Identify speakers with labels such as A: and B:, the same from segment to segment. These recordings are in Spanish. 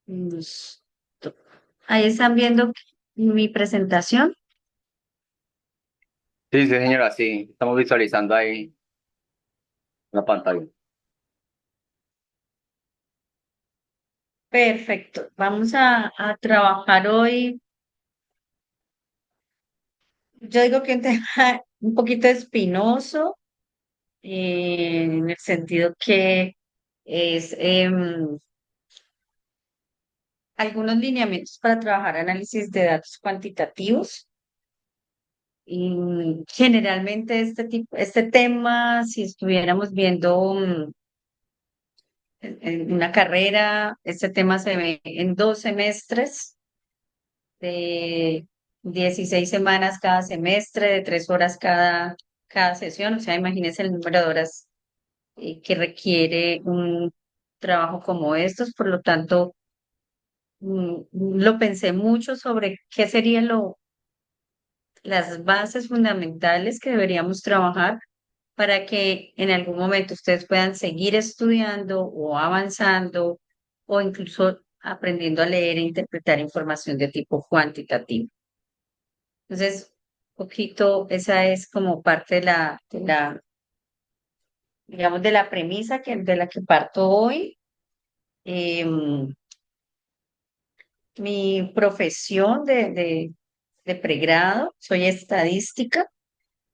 A: Listo. Ahí están viendo mi presentación.
B: Sí, sí, señora, sí. Estamos visualizando ahí la pantalla.
A: Perfecto. Vamos a trabajar hoy. Yo digo que un tema un poquito espinoso, en el sentido que es algunos lineamientos para trabajar análisis de datos cuantitativos. Y generalmente este tema, si estuviéramos viendo en una carrera, este tema se ve en 2 semestres de 16 semanas cada semestre, de 3 horas cada sesión. O sea, imagínense el número de horas que requiere un trabajo como estos. Por lo tanto, lo pensé mucho sobre qué serían las bases fundamentales que deberíamos trabajar para que en algún momento ustedes puedan seguir estudiando o avanzando o incluso aprendiendo a leer e interpretar información de tipo cuantitativo. Entonces, poquito, esa es como parte digamos, de la premisa de la que parto hoy. Em, Mi profesión de pregrado, soy estadística.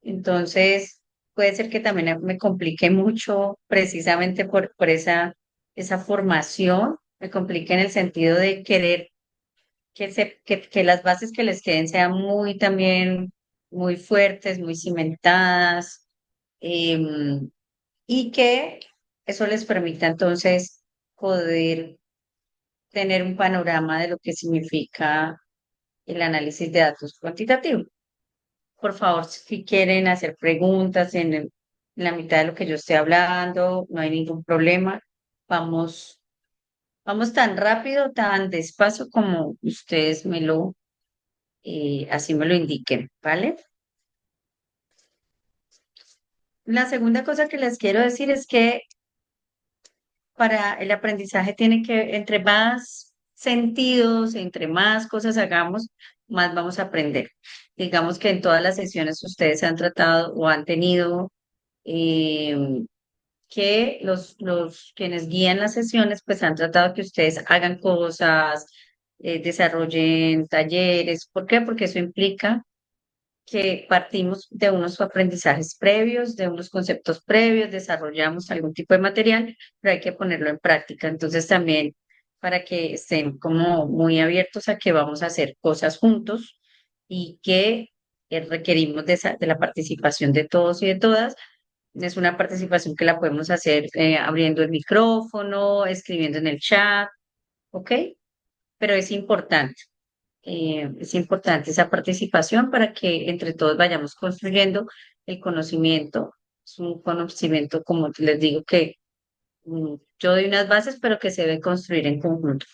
A: Entonces, puede ser que también me complique mucho precisamente por esa formación, me complique en el sentido de querer que las bases que les queden sean muy también, muy fuertes, muy cimentadas, em, y que eso les permita entonces poder tener un panorama de lo que significa el análisis de datos cuantitativo. Por favor, si quieren hacer preguntas en la mitad de lo que yo esté hablando, no hay ningún problema. Vamos, vamos tan rápido, tan despacio como ustedes así me lo indiquen, ¿vale? La segunda cosa que les quiero decir es que para el aprendizaje tiene que, entre más sentidos, entre más cosas hagamos, más vamos a aprender. Digamos que en todas las sesiones ustedes han tratado o han tenido eh, que los quienes guían las sesiones pues han tratado que ustedes hagan cosas, desarrollen talleres. ¿Por qué? Porque eso implica que partimos de unos aprendizajes previos, de unos conceptos previos, desarrollamos algún tipo de material, pero hay que ponerlo en práctica. Entonces también para que estén como muy abiertos a que vamos a hacer cosas juntos y que requerimos de la participación de todos y de todas. Es una participación que la podemos hacer abriendo el micrófono, escribiendo en el chat, ¿ok? Pero es importante esa participación para que entre todos vayamos construyendo el conocimiento. Es un conocimiento, como les digo, que yo doy unas bases, pero que se debe construir en conjunto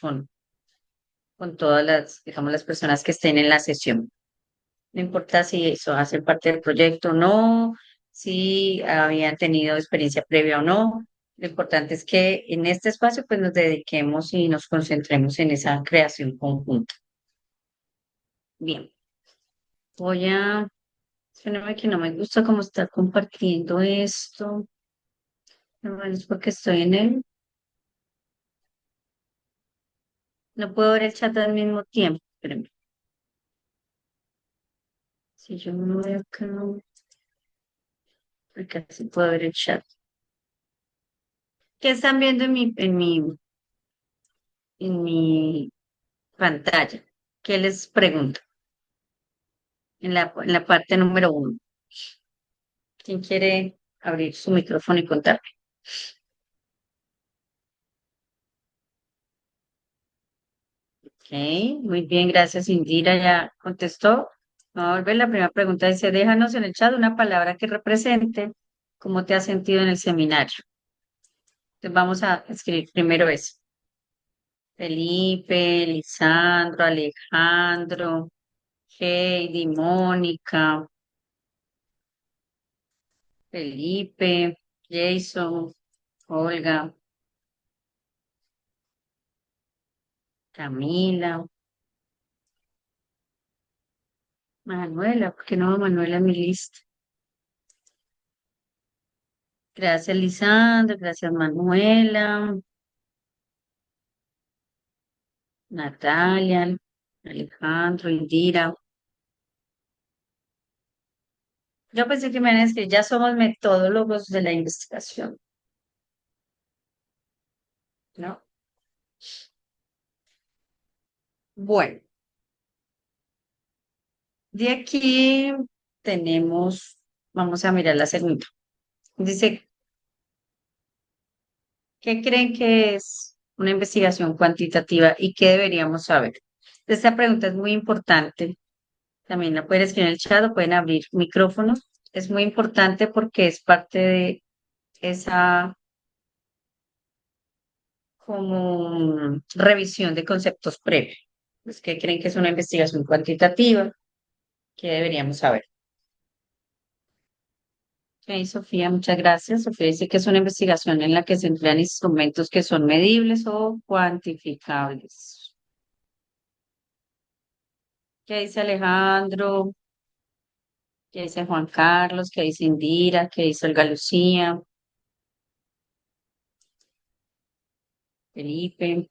A: con todas digamos, las personas que estén en la sesión. No importa si eso hace parte del proyecto o no, si habían tenido experiencia previa o no. Lo importante es que en este espacio pues nos dediquemos y nos concentremos en esa creación conjunta. Bien, voy a... Espérame que no me gusta cómo está compartiendo esto. No, es porque estoy en él. No puedo ver el chat al mismo tiempo. Espérame. Si yo me voy acá, porque así puedo ver el chat. ¿Qué están viendo en mi pantalla? ¿Qué les pregunto? En la parte número 1. ¿Quién quiere abrir su micrófono y contarme? Ok, muy bien, gracias. Indira ya contestó. Vamos a volver. La primera pregunta dice, déjanos en el chat una palabra que represente cómo te has sentido en el seminario. Entonces vamos a escribir primero eso. Felipe, Lisandro, Alejandro, Heidi, Mónica, Felipe, Jason, Olga. Camila, Manuela, ¿por qué no Manuela en mi lista? Gracias, Lisandro, gracias, Manuela, Natalia, Alejandro, Indira. Yo pensé que me iban a decir, ya somos metodólogos de la investigación, ¿no? Bueno, de aquí tenemos, vamos a mirar la segunda. Dice, ¿qué creen que es una investigación cuantitativa y qué deberíamos saber? Esta pregunta es muy importante. También la pueden escribir en el chat o pueden abrir micrófonos. Es muy importante porque es parte de esa como revisión de conceptos previos. Pues, ¿qué creen que es una investigación cuantitativa? ¿Qué deberíamos saber? Ok, Sofía, muchas gracias. Sofía dice que es una investigación en la que se emplean instrumentos que son medibles o cuantificables. ¿Qué dice Alejandro? ¿Qué dice Juan Carlos? ¿Qué dice Indira? ¿Qué dice Olga Lucía? Felipe,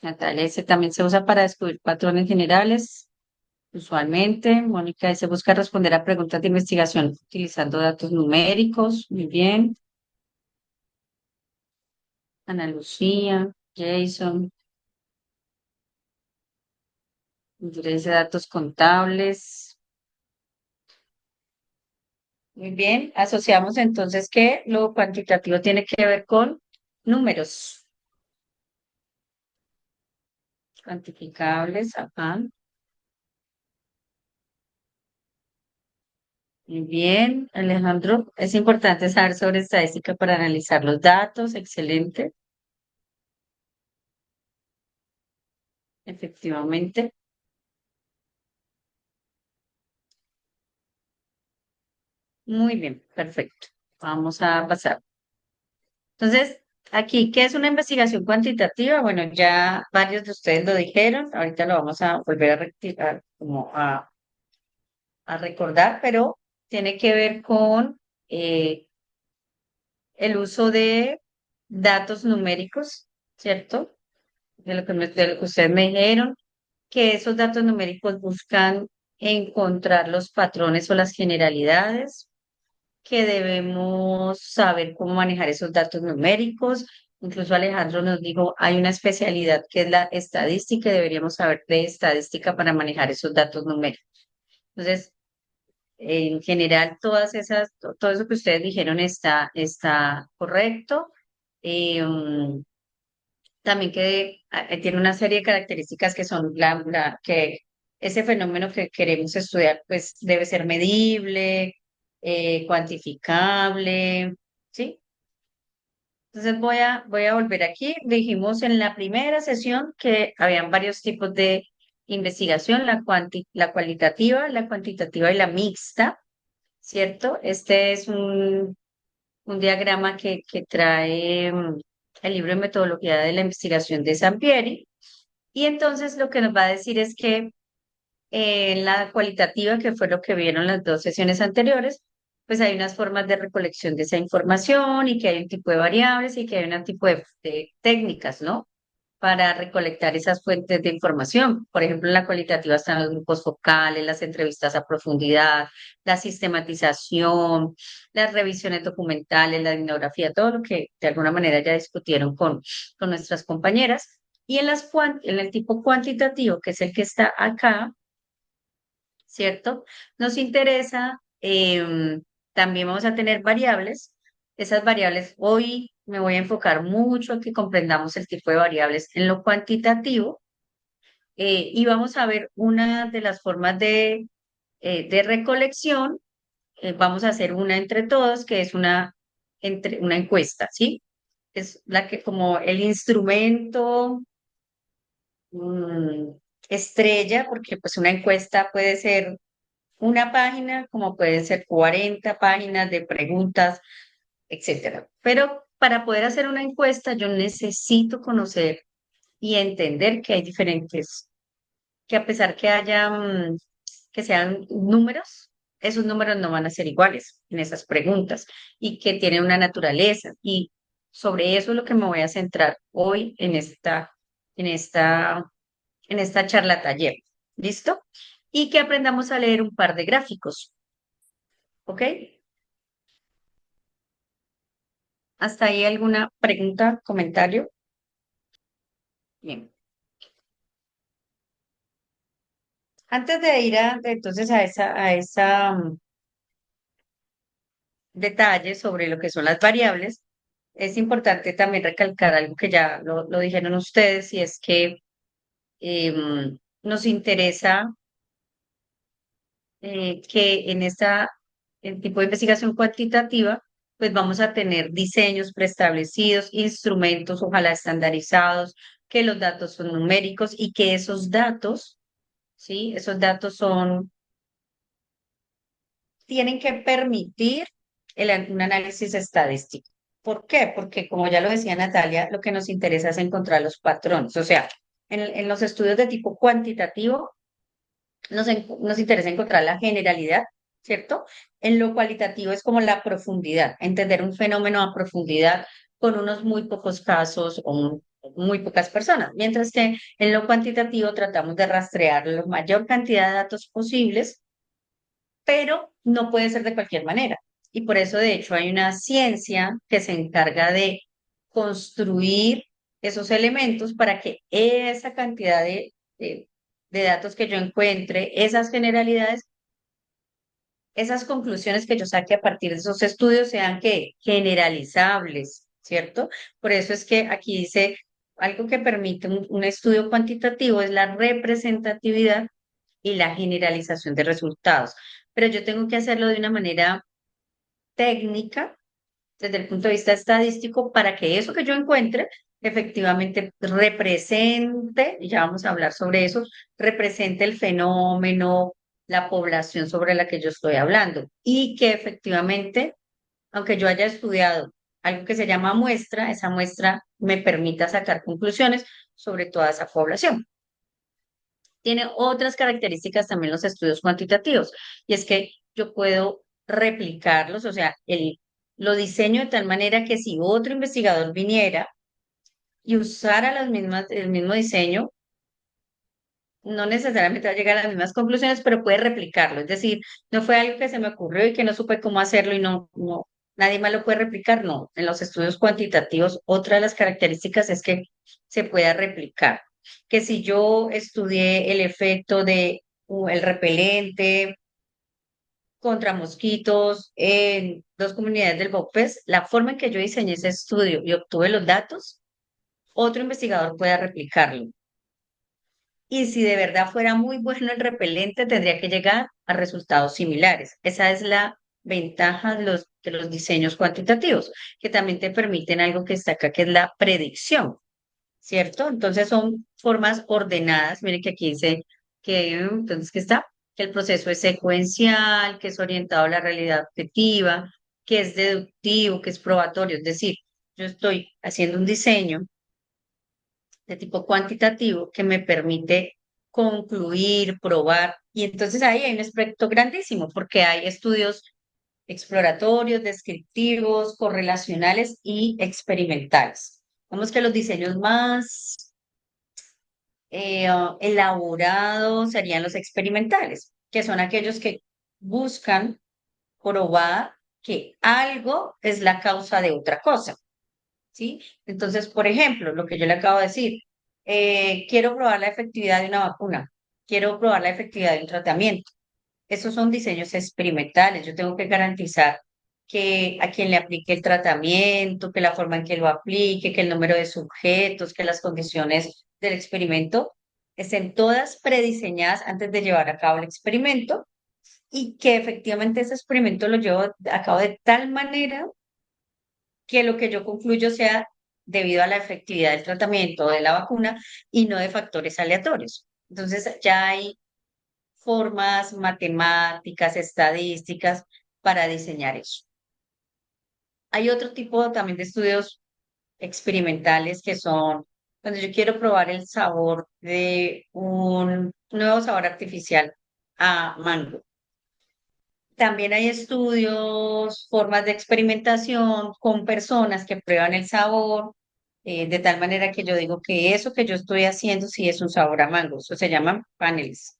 A: Natalia dice también se usa para descubrir patrones generales. Usualmente, Mónica dice busca responder a preguntas de investigación utilizando datos numéricos. Muy bien. Ana Lucía, Jason, dice datos contables. Muy bien. Asociamos entonces que lo cuantitativo tiene que ver con números cuantificables. Ajá. Muy bien, Alejandro. Es importante saber sobre estadística para analizar los datos. Excelente, efectivamente. Muy bien, perfecto. Vamos a pasar. Entonces, aquí, ¿qué es una investigación cuantitativa? Bueno, ya varios de ustedes lo dijeron. Ahorita lo vamos a volver a rectificar, como a recordar, pero tiene que ver con el uso de datos numéricos, ¿cierto? De lo que ustedes me dijeron, que esos datos numéricos buscan encontrar los patrones o las generalidades, que debemos saber cómo manejar esos datos numéricos. Incluso Alejandro nos dijo, hay una especialidad que es la estadística y deberíamos saber de estadística para manejar esos datos numéricos. Entonces, en general, todo eso que ustedes dijeron está correcto. Um, También que tiene una serie de características que son que ese fenómeno que queremos estudiar, pues debe ser medible, cuantificable, ¿sí? Entonces voy a volver aquí. Dijimos en la primera sesión que habían varios tipos de investigación, la cualitativa, la cuantitativa y la mixta, ¿cierto? Este es un diagrama que trae el libro de metodología de la investigación de Sampieri. Y entonces lo que nos va a decir es que en la cualitativa, que fue lo que vieron las dos sesiones anteriores, pues hay unas formas de recolección de esa información y que hay un tipo de variables y que hay un tipo de técnicas, ¿no? Para recolectar esas fuentes de información. Por ejemplo, en la cualitativa están los grupos focales, las entrevistas a profundidad, la sistematización, las revisiones documentales, la etnografía, todo lo que de alguna manera ya discutieron con nuestras compañeras. Y en el tipo cuantitativo, que es el que está acá, ¿cierto? Nos interesa, también vamos a tener variables. Esas variables, hoy me voy a enfocar mucho a que comprendamos el tipo de variables en lo cuantitativo y vamos a ver una de las formas de recolección. Vamos a hacer una entre todos, que es una encuesta, ¿sí? Es la que como el instrumento mm, estrella, porque pues una encuesta puede ser una página, como pueden ser 40 páginas de preguntas, etcétera. Pero para poder hacer una encuesta, yo necesito conocer y entender que hay diferentes, que a pesar que haya, que sean números, esos números no van a ser iguales en esas preguntas y que tienen una naturaleza. Y sobre eso es lo que me voy a centrar hoy en esta, en esta charla taller. ¿Listo? Y que aprendamos a leer un par de gráficos. ¿Ok? ¿Hasta ahí alguna pregunta, comentario? Bien. Antes de ir entonces a esa detalle sobre lo que son las variables, es importante también recalcar algo que ya lo dijeron ustedes, y es que nos interesa que en el tipo de investigación cuantitativa, pues vamos a tener diseños preestablecidos, instrumentos, ojalá estandarizados, que los datos son numéricos y que esos datos, ¿sí? Esos datos tienen que permitir un análisis estadístico. ¿Por qué? Porque como ya lo decía Natalia, lo que nos interesa es encontrar los patrones. O sea, en los estudios de tipo cuantitativo nos interesa encontrar la generalidad, ¿cierto? En lo cualitativo es como la profundidad, entender un fenómeno a profundidad con unos muy pocos casos o muy pocas personas, mientras que en lo cuantitativo tratamos de rastrear la mayor cantidad de datos posibles, pero no puede ser de cualquier manera. Y por eso, de hecho, hay una ciencia que se encarga de construir esos elementos para que esa cantidad de datos que yo encuentre, esas generalidades, esas conclusiones que yo saque a partir de esos estudios sean que generalizables, ¿cierto? Por eso es que aquí dice algo que permite un estudio cuantitativo es la representatividad y la generalización de resultados. Pero yo tengo que hacerlo de una manera técnica, desde el punto de vista estadístico, para que eso que yo encuentre efectivamente represente, y ya vamos a hablar sobre eso, represente el fenómeno, la población sobre la que yo estoy hablando, y que efectivamente, aunque yo haya estudiado algo que se llama muestra, esa muestra me permita sacar conclusiones sobre toda esa población. Tiene otras características también los estudios cuantitativos, y es que yo puedo replicarlos, o sea, lo diseño de tal manera que si otro investigador viniera y usara el mismo diseño, no necesariamente va a llegar a las mismas conclusiones, pero puede replicarlo. Es decir, no fue algo que se me ocurrió y que no supe cómo hacerlo y nadie más lo puede replicar. No, en los estudios cuantitativos, otra de las características es que se pueda replicar. Que si yo estudié el efecto de el repelente contra mosquitos en dos comunidades del Bopes, la forma en que yo diseñé ese estudio y obtuve los datos, otro investigador pueda replicarlo. Y si de verdad fuera muy bueno el repelente, tendría que llegar a resultados similares. Esa es la ventaja de los diseños cuantitativos, que también te permiten algo que está acá, que es la predicción, ¿cierto? Entonces son formas ordenadas. Miren que aquí dice entonces, ¿qué está? Que el proceso es secuencial, que es orientado a la realidad objetiva, que es deductivo, que es probatorio. Es decir, yo estoy haciendo un diseño de tipo cuantitativo que me permite concluir, probar. Y entonces ahí hay un aspecto grandísimo porque hay estudios exploratorios, descriptivos, correlacionales y experimentales. Vemos que los diseños más elaborados serían los experimentales, que son aquellos que buscan probar que algo es la causa de otra cosa. ¿Sí? Entonces, por ejemplo, lo que yo le acabo de decir, quiero probar la efectividad de una vacuna, quiero probar la efectividad de un tratamiento. Esos son diseños experimentales. Yo tengo que garantizar que a quien le aplique el tratamiento, que la forma en que lo aplique, que el número de sujetos, que las condiciones del experimento estén todas prediseñadas antes de llevar a cabo el experimento y que efectivamente ese experimento lo llevo a cabo de tal manera que lo que yo concluyo sea debido a la efectividad del tratamiento o de la vacuna y no de factores aleatorios. Entonces ya hay formas matemáticas, estadísticas para diseñar eso. Hay otro tipo también de estudios experimentales que son cuando yo quiero probar el sabor de un nuevo sabor artificial a mango. También hay estudios, formas de experimentación con personas que prueban el sabor, de tal manera que yo digo que eso que yo estoy haciendo sí es un sabor a mango. Eso se llaman paneles,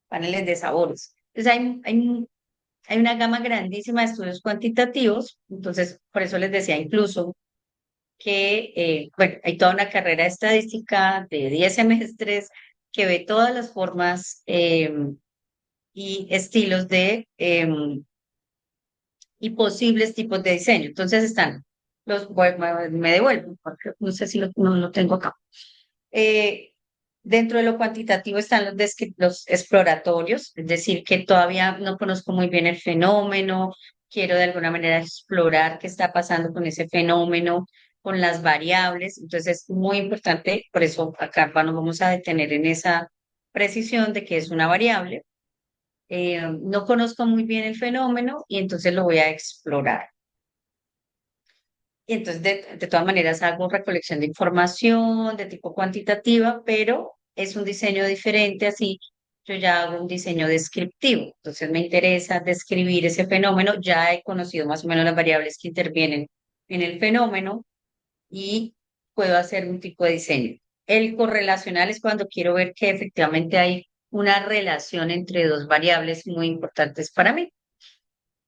A: paneles de sabores. Entonces hay una gama grandísima de estudios cuantitativos. Entonces, por eso les decía incluso que, bueno, hay toda una carrera de estadística de 10 semestres que ve todas las formas y estilos de y posibles tipos de diseño. Entonces están me devuelvo, porque no sé si no lo tengo acá. Eh, Dentro de lo cuantitativo están los exploratorios, es decir, que todavía no conozco muy bien el fenómeno, quiero de alguna manera explorar qué está pasando con ese fenómeno, con las variables. Entonces es muy importante, por eso acá nos vamos a detener en esa precisión de que es una variable. No conozco muy bien el fenómeno y entonces lo voy a explorar. Y entonces, de todas maneras, hago recolección de información de tipo cuantitativa, pero es un diseño diferente, así yo ya hago un diseño descriptivo. Entonces, me interesa describir ese fenómeno. Ya he conocido más o menos las variables que intervienen en el fenómeno y puedo hacer un tipo de diseño. El correlacional es cuando quiero ver que efectivamente hay una relación entre dos variables muy importantes para mí.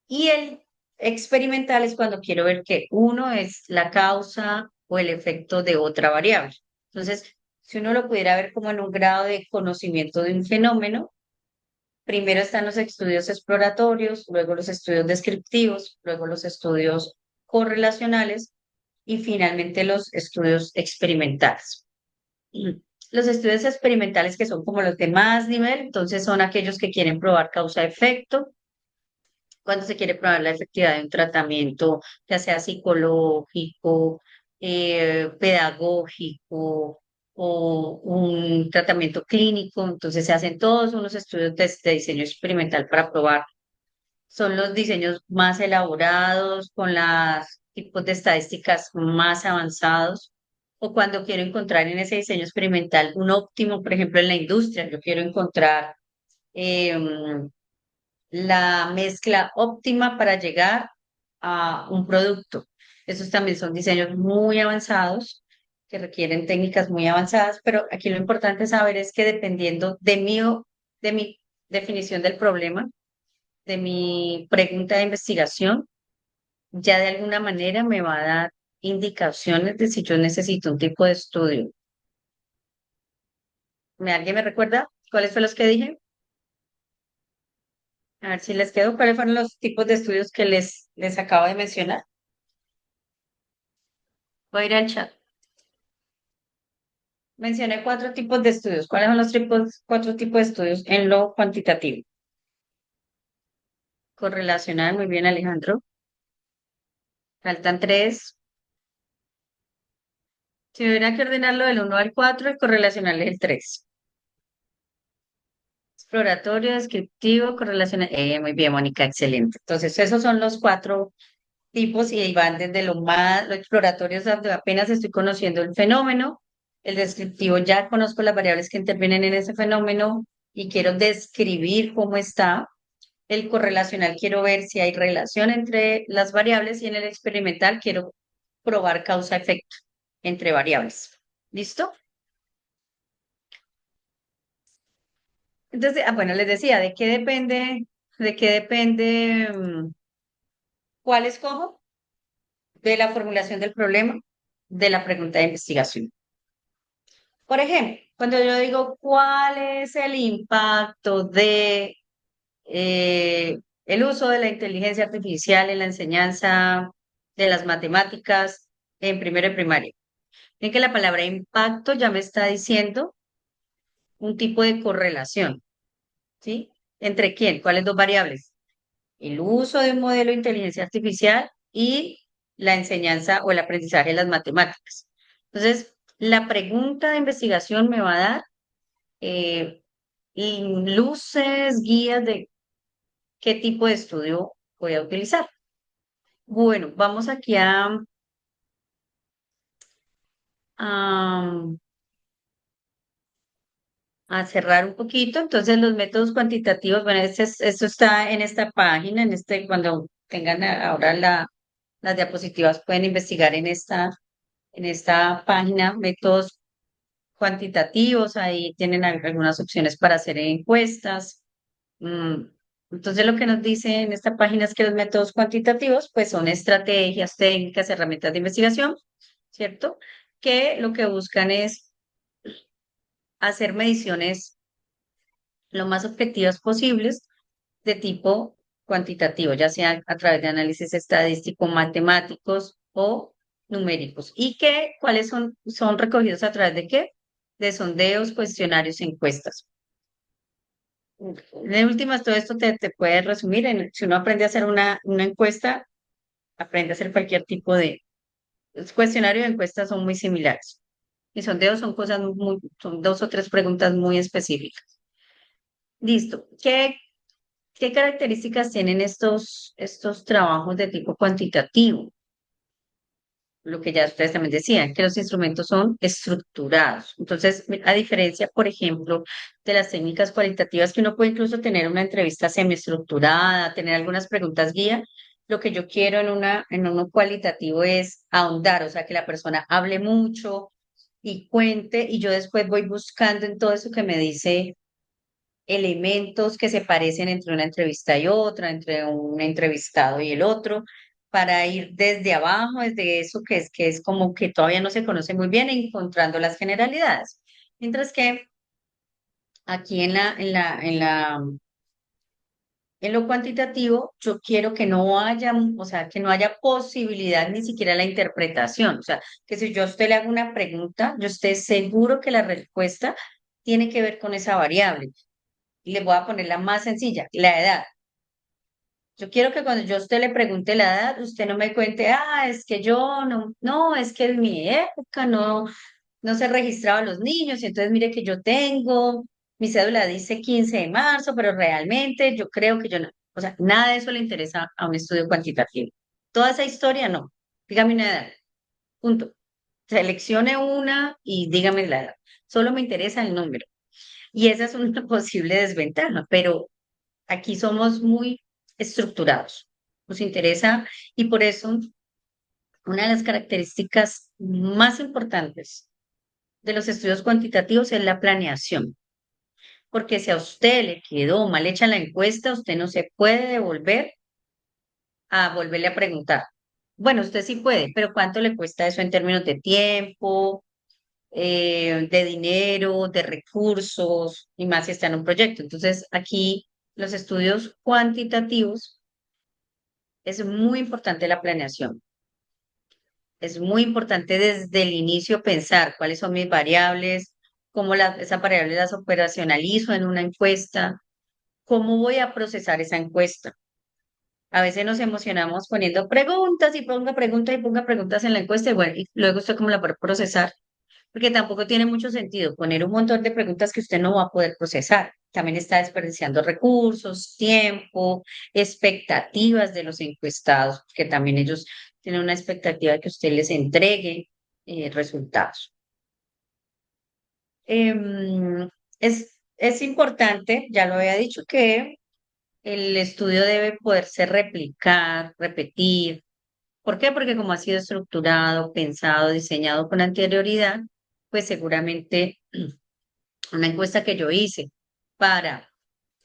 A: Y el experimental es cuando quiero ver que uno es la causa o el efecto de otra variable. Entonces, si uno lo pudiera ver como en un grado de conocimiento de un fenómeno, primero están los estudios exploratorios, luego los estudios descriptivos, luego los estudios correlacionales y finalmente los estudios experimentales. Y los estudios experimentales que son como los de más nivel, entonces son aquellos que quieren probar causa-efecto, cuando se quiere probar la efectividad de un tratamiento, ya sea psicológico, pedagógico o un tratamiento clínico. Entonces se hacen todos unos estudios de diseño experimental para probar. Son los diseños más elaborados, con los tipos de estadísticas más avanzados. O cuando quiero encontrar en ese diseño experimental un óptimo, por ejemplo, en la industria, yo quiero encontrar la mezcla óptima para llegar a un producto. Esos también son diseños muy avanzados que requieren técnicas muy avanzadas, pero aquí lo importante saber es que dependiendo de mi definición del problema, de mi pregunta de investigación, ya de alguna manera me va a dar indicaciones de si yo necesito un tipo de estudio. ¿Alguien me recuerda cuáles fueron los que dije? A ver si les quedo. ¿Cuáles fueron los tipos de estudios que les acabo de mencionar? Voy a ir al chat. Mencioné cuatro tipos de estudios. ¿Cuáles son los cuatro tipos de estudios en lo cuantitativo? Correlacional, muy bien, Alejandro. Faltan tres. Si hubiera que ordenarlo del uno al 4, el correlacional es el 3. Exploratorio, descriptivo, correlacional. Muy bien, Mónica, excelente. Entonces, esos son los cuatro tipos y ahí van desde lo exploratorio, es donde apenas estoy conociendo el fenómeno. El descriptivo, ya conozco las variables que intervienen en ese fenómeno y quiero describir cómo está. El correlacional quiero ver si hay relación entre las variables y en el experimental quiero probar causa-efecto entre variables. ¿Listo? Entonces, bueno, les decía, de qué depende, cuál escojo? De la formulación del problema, de la pregunta de investigación. Por ejemplo, cuando yo digo cuál es el impacto de el uso de la inteligencia artificial en la enseñanza de las matemáticas en primero y primaria. Ven que la palabra impacto ya me está diciendo un tipo de correlación, ¿sí? ¿Entre quién? ¿Cuáles dos variables? El uso de un modelo de inteligencia artificial y la enseñanza o el aprendizaje de las matemáticas. Entonces, la pregunta de investigación me va a dar eh, luces, guías de qué tipo de estudio voy a utilizar. Bueno, vamos aquí a, a cerrar un poquito. Entonces, los métodos cuantitativos, bueno, esto está en esta página, cuando tengan ahora las diapositivas, pueden investigar en esta página métodos cuantitativos. Ahí tienen algunas opciones para hacer encuestas. Mm, Entonces, lo que nos dice en esta página es que los métodos cuantitativos, pues son estrategias, técnicas, herramientas de investigación, ¿cierto? Que lo que buscan es hacer mediciones lo más objetivas posibles de tipo cuantitativo, ya sea a través de análisis estadístico, matemáticos o numéricos. ¿Y cuáles son recogidos a través de qué? De sondeos, cuestionarios, encuestas. De últimas, todo esto te puede resumir si uno aprende a hacer una encuesta, aprende a hacer cualquier tipo de cuestionario de encuestas son muy similares. Y sondeos son dos o tres preguntas muy específicas. Listo. ¿Qué características tienen estos trabajos de tipo cuantitativo? Lo que ya ustedes también decían, que los instrumentos son estructurados. Entonces, a diferencia, por ejemplo, de las técnicas cualitativas, que uno puede incluso tener una entrevista semiestructurada, tener algunas preguntas guía, lo que yo quiero en uno cualitativo es ahondar, o sea, que la persona hable mucho y cuente, y yo después voy buscando en todo eso que me dice elementos que se parecen entre una entrevista y otra, entre un entrevistado y el otro, para ir desde abajo, desde eso que es como que todavía no se conoce muy bien, encontrando las generalidades. Mientras que aquí en lo cuantitativo, yo quiero que no haya, o sea, que no haya posibilidad ni siquiera la interpretación. O sea, que si yo a usted le hago una pregunta, yo esté seguro que la respuesta tiene que ver con esa variable. Y le voy a poner la más sencilla, la edad. Yo quiero que cuando yo a usted le pregunte la edad, usted no me cuente, es que yo no, es que en mi época no se registraban los niños, y entonces mire que yo tengo, mi cédula dice 15 de marzo, pero realmente yo creo que yo no. O sea, nada de eso le interesa a un estudio cuantitativo. Toda esa historia no. Dígame una edad. Punto. Seleccione una y dígame la edad. Solo me interesa el número. Y esa es una posible desventaja, pero aquí somos muy estructurados. Nos interesa y por eso una de las características más importantes de los estudios cuantitativos es la planeación, porque si a usted le quedó mal hecha la encuesta, usted no se puede devolver a volverle a preguntar. Bueno, usted sí puede, pero ¿cuánto le cuesta eso en términos de tiempo, de dinero, de recursos, y más si está en un proyecto? Entonces, aquí los estudios cuantitativos es muy importante la planeación. Es muy importante desde el inicio pensar cuáles son mis variables, cómo esas variables las operacionalizo en una encuesta, cómo voy a procesar esa encuesta. A veces nos emocionamos poniendo preguntas y ponga preguntas en la encuesta y bueno, y luego usted cómo la puede procesar, porque tampoco tiene mucho sentido poner un montón de preguntas que usted no va a poder procesar. También está desperdiciando recursos, tiempo, expectativas de los encuestados, que también ellos tienen una expectativa de que usted les entregue resultados. Es importante, ya lo había dicho, que el estudio debe poderse replicar, repetir. ¿Por qué? Porque como ha sido estructurado, pensado, diseñado con anterioridad, pues seguramente una encuesta que yo hice para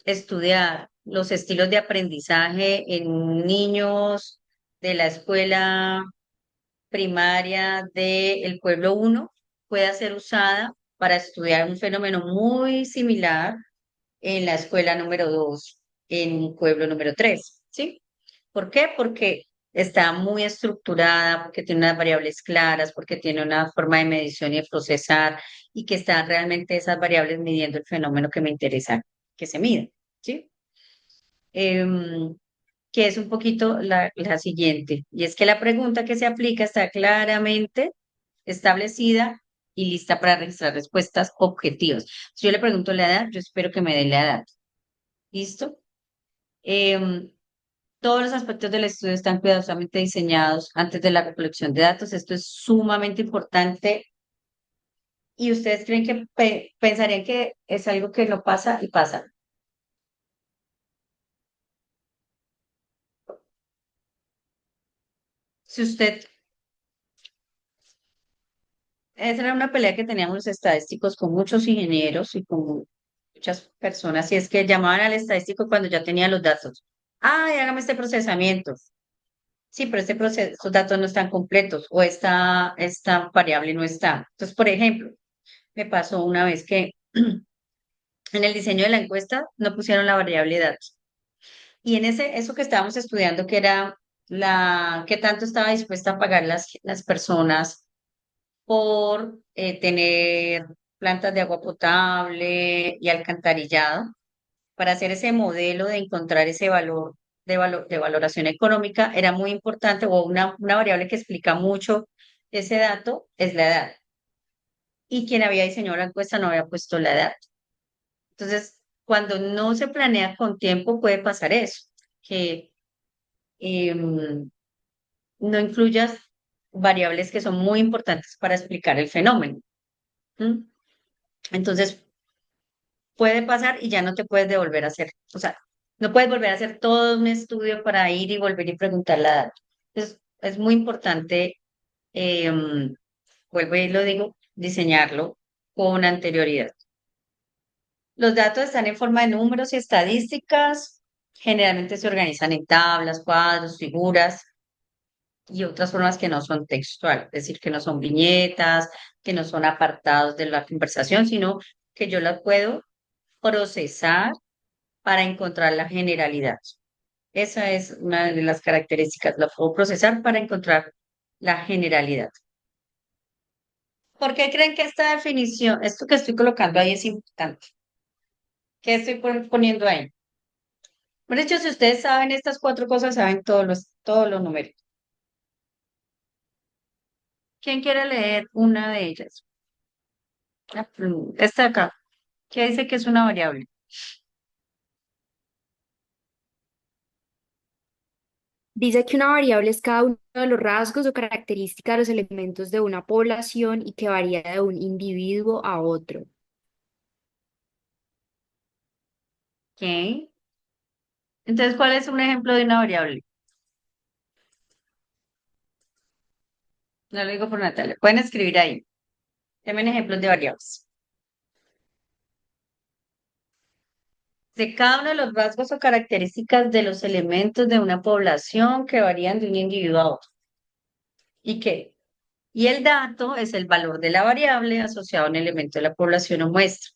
A: estudiar los estilos de aprendizaje en niños de la escuela primaria del pueblo uno pueda ser usada para estudiar un fenómeno muy similar en la escuela número 2 en pueblo número 3, ¿sí? ¿Por qué? Porque está muy estructurada, porque tiene unas variables claras, porque tiene una forma de medición y de procesar, y que están realmente esas variables midiendo el fenómeno que me interesa que se mida, ¿sí? Em, que es un poquito la siguiente, y es que la pregunta que se aplica está claramente establecida y lista para registrar respuestas objetivas. Si yo le pregunto la edad, yo espero que me dé la edad. ¿Listo? Em, Todos los aspectos del estudio están cuidadosamente diseñados antes de la recolección de datos. Esto es sumamente importante y ustedes creen que pensarían que es algo que no pasa y pasa. Si usted, esa era una pelea que teníamos los estadísticos con muchos ingenieros y con muchas personas, y es que llamaban al estadístico cuando ya tenía los datos. Ay, hágame este procesamiento. Sí, pero este proceso, estos datos no están completos o esta variable no está. Entonces, por ejemplo, me pasó una vez que en el diseño de la encuesta no pusieron la variable datos. Y en eso que estábamos estudiando, que era qué tanto estaba dispuesta a pagar las personas por tener plantas de agua potable y alcantarillado, para hacer ese modelo de encontrar ese valor de valoración económica, era muy importante, o una variable que explica mucho ese dato, es la edad. Y quien había diseñado la encuesta no había puesto la edad. Entonces, cuando no se planea con tiempo, puede pasar eso, que no incluyas variables que son muy importantes para explicar el fenómeno. ¿M? Entonces, puede pasar y ya no te puedes devolver a hacer, o sea, no puedes volver a hacer todo un estudio para ir y volver y preguntar la data. Entonces, es muy importante, vuelvo y lo digo, diseñarlo con anterioridad. Los datos están en forma de números y estadísticas. Generalmente se organizan en tablas, cuadros, figuras y otras formas que no son textual, es decir, que no son viñetas, que no son apartados de la conversación, sino que yo las puedo procesar para encontrar la generalidad. Esa es una de las características, la puedo procesar para encontrar la generalidad. ¿Por qué creen que esta definición, esto que estoy colocando ahí es importante? ¿Qué estoy poniendo ahí? Por hecho, si ustedes saben estas cuatro cosas, saben todos los números. ¿Quién quiere leer una de ellas? Esta de acá, que dice que es una variable.
C: Dice que una variable es cada uno de los rasgos o características de los elementos de una población y que varía de un individuo a otro.
A: ¿Ok? Entonces, ¿cuál es un ejemplo de una variable? No lo digo por Natalia. Pueden escribir ahí. Denme ejemplos de variables. De cada uno de los rasgos o características de los elementos de una población que varían de un individuo a otro. ¿Y qué? Y el dato es el valor de la variable asociado a un elemento de la población o muestra.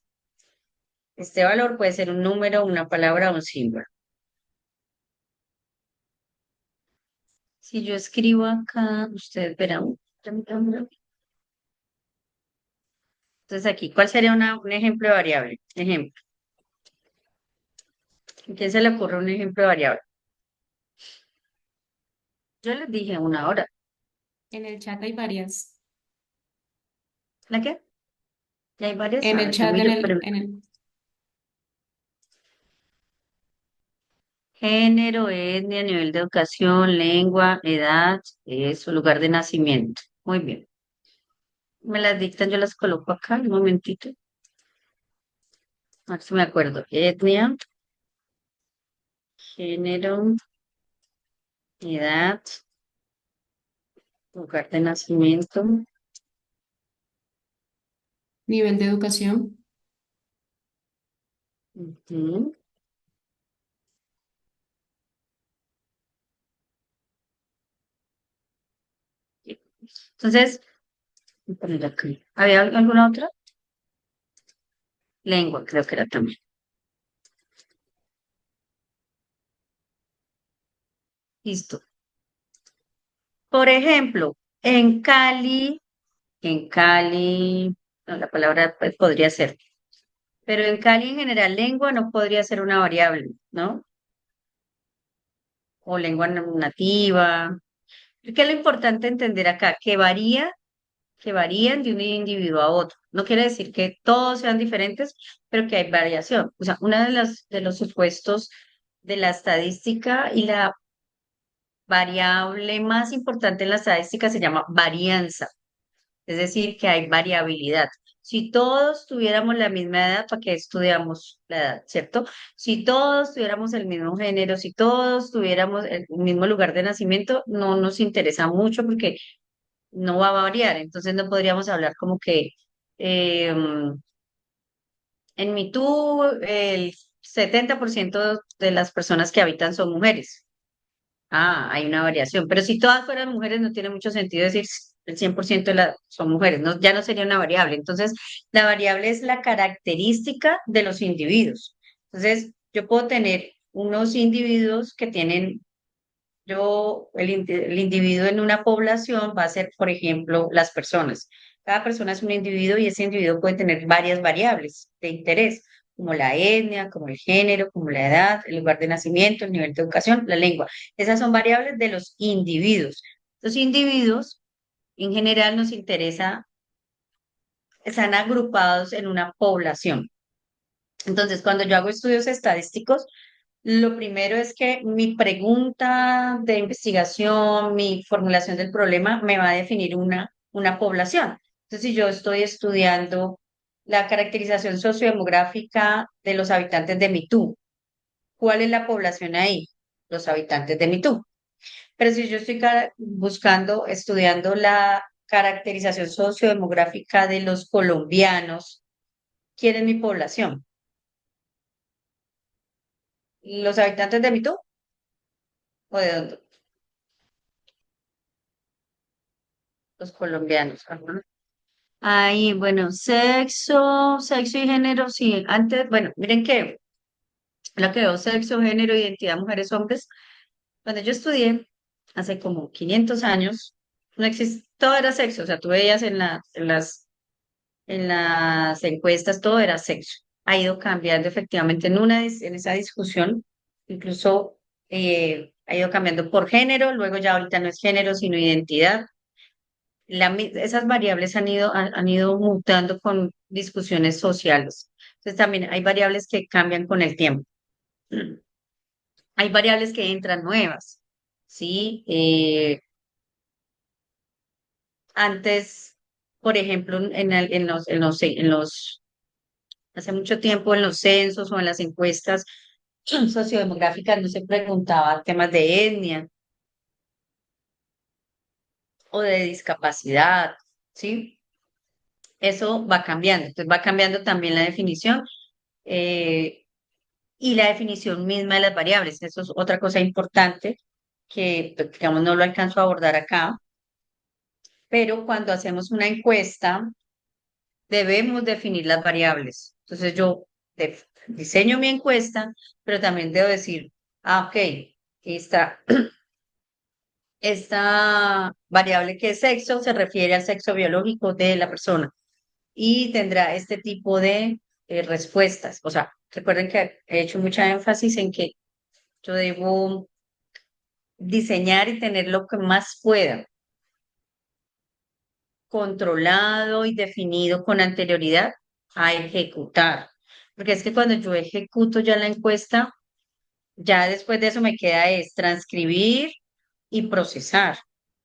A: Este valor puede ser un número, una palabra o un símbolo. Si yo escribo acá, ustedes verán. Entonces aquí, ¿cuál sería un ejemplo de variable? Ejemplo. ¿A quién se le ocurre un ejemplo de variable? Yo les dije una hora.
D: En el chat hay varias.
A: ¿La qué? Ya hay varias.
D: En
A: A
D: el
A: ver, yo
D: chat,
A: miro, pero género, etnia, nivel de educación, lengua, edad, eso, lugar de nacimiento. Muy bien. Me las dictan, yo las coloco acá, un momentito. A ver si me acuerdo. Etnia, género, edad, lugar de nacimiento.
D: nivel de educación.
A: Ujú. Entonces, voy a poner aquí. ¿Había alguna otra? Lengua, creo que era también. Listo. Por ejemplo, en Cali, no, la palabra pues, podría ser, pero en Cali en general lengua no podría ser una variable, ¿no? O lengua nativa. ¿Qué es lo importante entender acá? Que varían de un individuo a otro. No quiere decir que todos sean diferentes, pero que hay variación. O sea, uno de los supuestos de la estadística y la variable más importante en la estadística se llama varianza, es decir, que hay variabilidad. Si todos tuviéramos la misma edad, ¿para qué estudiamos la edad, cierto? Si todos tuviéramos el mismo género, si todos tuviéramos el mismo lugar de nacimiento, no nos interesa mucho porque no va a variar. Entonces no podríamos hablar como que eh, en Mitú el 70% de las personas que habitan son mujeres. Ah, hay una variación. Pero si todas fueran mujeres, no tiene mucho sentido decir el 100% son mujeres, no, ya no sería una variable. Entonces, la variable es la característica de los individuos. Entonces, yo puedo tener unos individuos que tienen, el individuo en una población va a ser, por ejemplo, las personas. Cada persona es un individuo y ese individuo puede tener varias variables de interés, como la etnia, como el género, como la edad, el lugar de nacimiento, el nivel de educación, la lengua. Esas son variables de los individuos. Los individuos, en general, nos interesa, están agrupados en una población. Entonces, cuando yo hago estudios estadísticos, lo primero es que mi pregunta de investigación, mi formulación del problema me va a definir una población. Entonces, si yo estoy estudiando la caracterización sociodemográfica de los habitantes de Mitú, ¿cuál es la población ahí? Los habitantes de Mitú. Pero si yo estoy buscando, estudiando la caracterización sociodemográfica de los colombianos, ¿quién es mi población? ¿Los habitantes de Mitú o de dónde? Los colombianos. Ajá. Ahí, bueno, sexo y género, sí. Antes, bueno, miren que lo que veo, sexo, género, identidad, mujeres, hombres. Cuando yo estudié, hace como 500 años, no existía, todo era sexo, o sea, tú veías en las encuestas, todo era sexo. Ha ido cambiando efectivamente en esa discusión, incluso ha ido cambiando por género, luego ya ahorita no es género, sino identidad. Esas variables han ido mutando con discusiones sociales. Entonces también hay variables que cambian con el tiempo. Hay variables que entran nuevas, ¿sí? Antes, por ejemplo, hace mucho tiempo en los censos o en las encuestas sociodemográficas no se preguntaba temas de etnia o de discapacidad, ¿sí? Eso va cambiando. Entonces va cambiando también la definición. eh, y la definición misma de las variables. Eso es otra cosa importante que, pues, digamos, no lo alcanzo a abordar acá, pero cuando hacemos una encuesta, debemos definir las variables. Entonces yo diseño mi encuesta, pero también debo decir, ok, esta, esta variable que es sexo se refiere al sexo biológico de la persona y tendrá este tipo de respuestas. O sea, recuerden que he hecho mucha énfasis en que yo debo diseñar y tener lo que más pueda controlado y definido con anterioridad a ejecutar. Porque es que cuando yo ejecuto ya la encuesta, ya después de eso me queda es transcribir y procesar.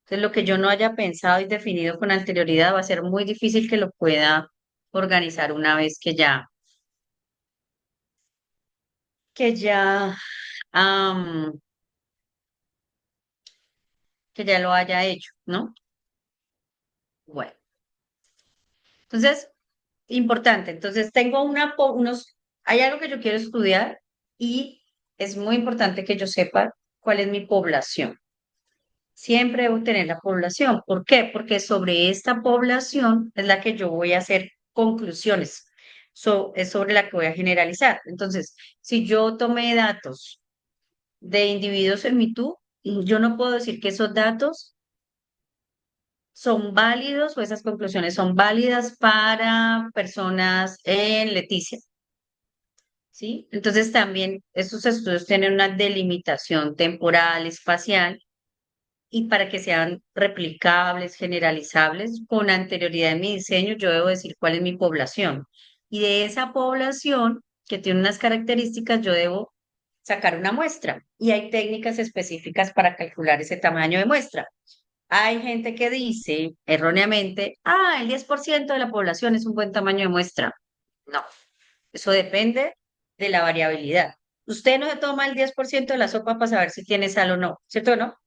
A: Entonces, lo que yo no haya pensado y definido con anterioridad va a ser muy difícil que lo pueda organizar una vez que ya, am, que ya lo haya hecho, ¿no? Bueno, entonces importante. Entonces, tengo hay algo que yo quiero estudiar y es muy importante que yo sepa cuál es mi población. Siempre debo tener la población. ¿Por qué? Porque sobre esta población es la que yo voy a hacer conclusiones. Es sobre la que voy a generalizar. Entonces, si yo tomé datos de individuos en Mitú, yo no puedo decir que esos datos son válidos o esas conclusiones son válidas para personas en Leticia, ¿sí? Entonces también estos estudios tienen una delimitación temporal, espacial, y para que sean replicables, generalizables, con anterioridad en mi diseño, yo debo decir cuál es mi población. Y de esa población que tiene unas características, yo debo sacar una muestra y hay técnicas específicas para calcular ese tamaño de muestra. Hay gente que dice erróneamente, el 10% de la población es un buen tamaño de muestra. No, eso depende de la variabilidad. Usted no se toma el 10% de la sopa para saber si tiene sal o no, ¿cierto o no?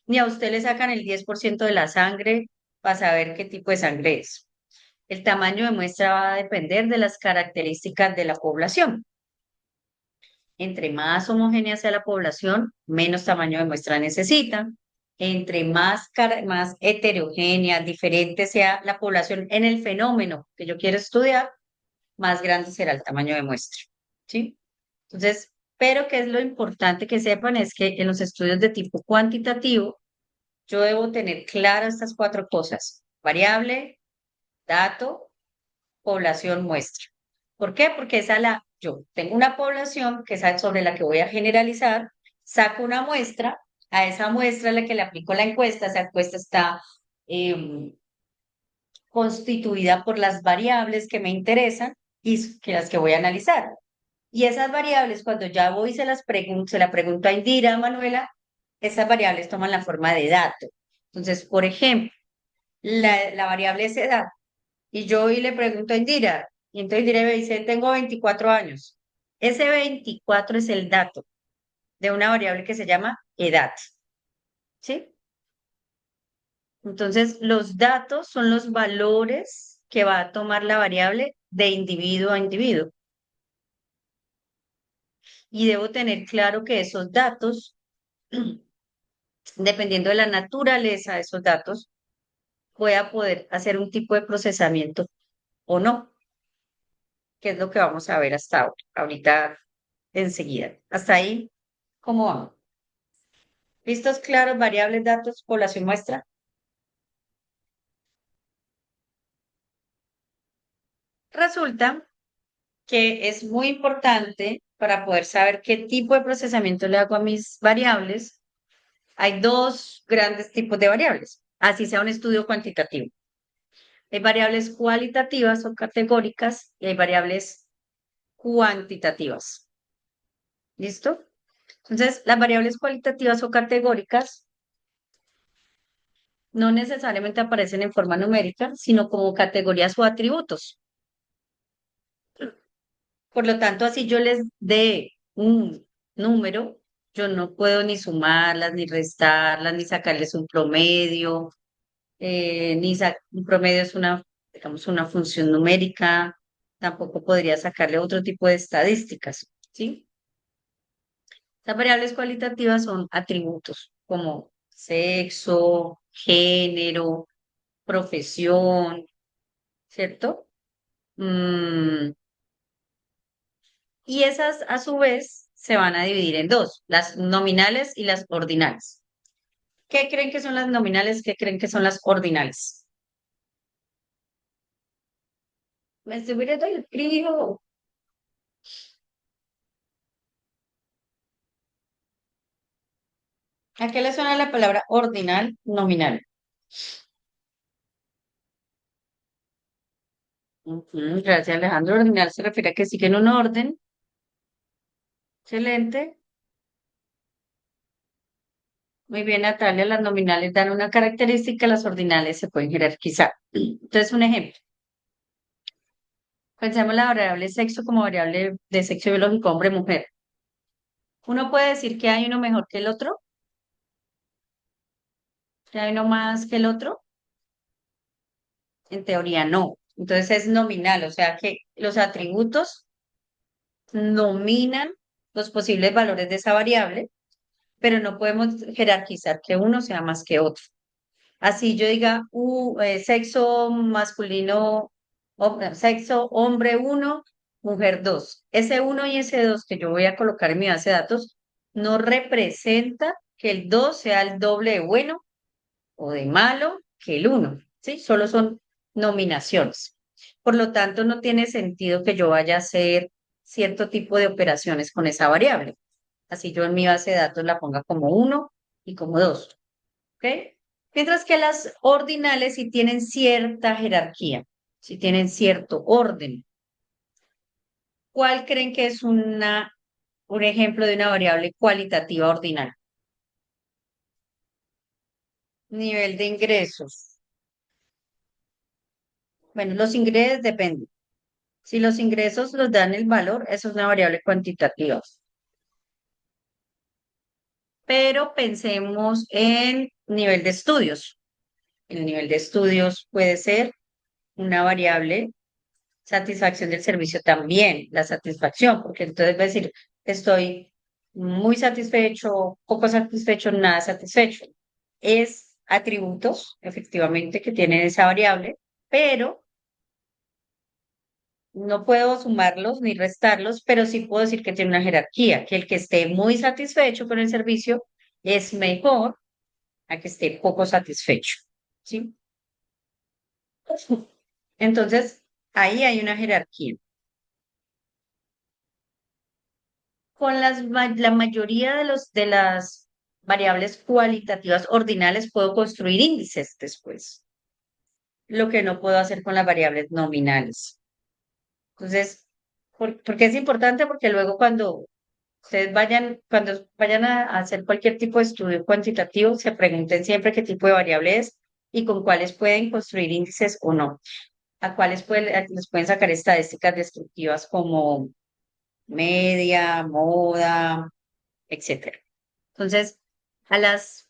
A: Ni a usted le sacan el 10% de la sangre para saber qué tipo de sangre es. El tamaño de muestra va a depender de las características de la población. Entre más homogénea sea la población, menos tamaño de muestra necesita. Entre más heterogénea, diferente sea la población en el fenómeno que yo quiero estudiar, más grande será el tamaño de muestra. ¿Sí? Entonces, pero que es lo importante que sepan es que en los estudios de tipo cuantitativo, yo debo tener claras estas cuatro cosas: variable, dato, población, muestra. ¿Por qué? Porque yo tengo una población que es sobre la que voy a generalizar, saco una muestra, a esa muestra a la que le aplico la encuesta, esa encuesta está em, constituida por las variables que me interesan y que las que voy a analizar. Y esas variables, cuando ya voy y se la pregunto a Indira, a Manuela, esas variables toman la forma de dato. Entonces, por ejemplo, la variable es edad. Y yo hoy le pregunto a Indira, y entonces Indira me dice, tengo 24 años. Ese 24 es el dato de una variable que se llama edad, ¿sí? Entonces, los datos son los valores que va a tomar la variable de individuo a individuo. Y debo tener claro que esos datos, dependiendo de la naturaleza de esos datos, voy a poder hacer un tipo de procesamiento o no, que es lo que vamos a ver hasta ahorita enseguida. Hasta ahí, ¿cómo vamos? ¿Listos? Claros, variables, datos, población muestra. Resulta que es muy importante para poder saber qué tipo de procesamiento le hago a mis variables. Hay dos grandes tipos de variables, así sea un estudio cuantitativo. Hay variables cualitativas o categóricas y hay variables cuantitativas. ¿Listo? Entonces, las variables cualitativas o categóricas no necesariamente aparecen en forma numérica, sino como categorías o atributos. Por lo tanto, así yo les dé un número, yo no puedo ni sumarlas, ni restarlas, ni sacarles un promedio, un promedio es digamos, una función numérica, tampoco podría sacarle otro tipo de estadísticas, ¿sí? Las variables cualitativas son atributos como sexo, género, profesión, ¿cierto? Y esas, a su vez, se van a dividir en dos, las nominales y las ordinales. ¿Qué creen que son las nominales? ¿Qué creen que son las ordinales? Me estoy mirando el frío. ¿A qué le suena la palabra ordinal, nominal? Ujú, gracias, Alejandro. Ordinal se refiere a que siguen un orden. Excelente. Muy bien, Natalia. Las nominales dan una característica, las ordinales se pueden jerarquizar. Entonces, un ejemplo. Pensemos la variable sexo como variable de sexo biológico hombre-mujer. Uno puede decir que hay uno mejor que el otro, que hay uno más que el otro. En teoría no. Entonces es nominal, o sea que los atributos nominan los posibles valores de esa variable, pero no podemos jerarquizar que uno sea más que otro. Así yo diga sexo masculino, sexo hombre uno, mujer 2. Ese uno y ese 2 que yo voy a colocar en mi base de datos no representa que el 2 sea el doble de bueno o de malo que el uno, ¿sí? Solo son nominaciones. Por lo tanto, no tiene sentido que yo vaya a hacer cierto tipo de operaciones con esa variable. Así yo en mi base de datos la ponga como uno y como 2, ¿ok? Mientras que las ordinales sí tienen cierta jerarquía, sí tienen cierto orden. ¿Cuál creen que es un ejemplo de una variable cualitativa ordinal. Nivel de ingresos. Bueno, los ingresos dependen. Si los ingresos los dan el valor, eso es una variable cuantitativa. Pero pensemos en nivel de estudios. El nivel de estudios puede ser una variable, satisfacción del servicio también, la satisfacción, porque entonces va a decir, estoy muy satisfecho, poco satisfecho, nada satisfecho. Es atributos, efectivamente, que tienen esa variable, pero no puedo sumarlos ni restarlos, pero sí puedo decir que tiene una jerarquía, que el que esté muy satisfecho con el servicio es mejor a que esté poco satisfecho, ¿sí? Entonces, ahí hay una jerarquía. Con la mayoría de las variables cualitativas ordinales puedo construir índices después, lo que no puedo hacer con las variables nominales. Entonces, ¿por qué es importante? Porque luego cuando vayan a hacer cualquier tipo de estudio cuantitativo, se pregunten siempre qué tipo de variable es y con cuáles pueden construir índices o no. Les pueden sacar estadísticas descriptivas como media, moda, etcétera. Entonces,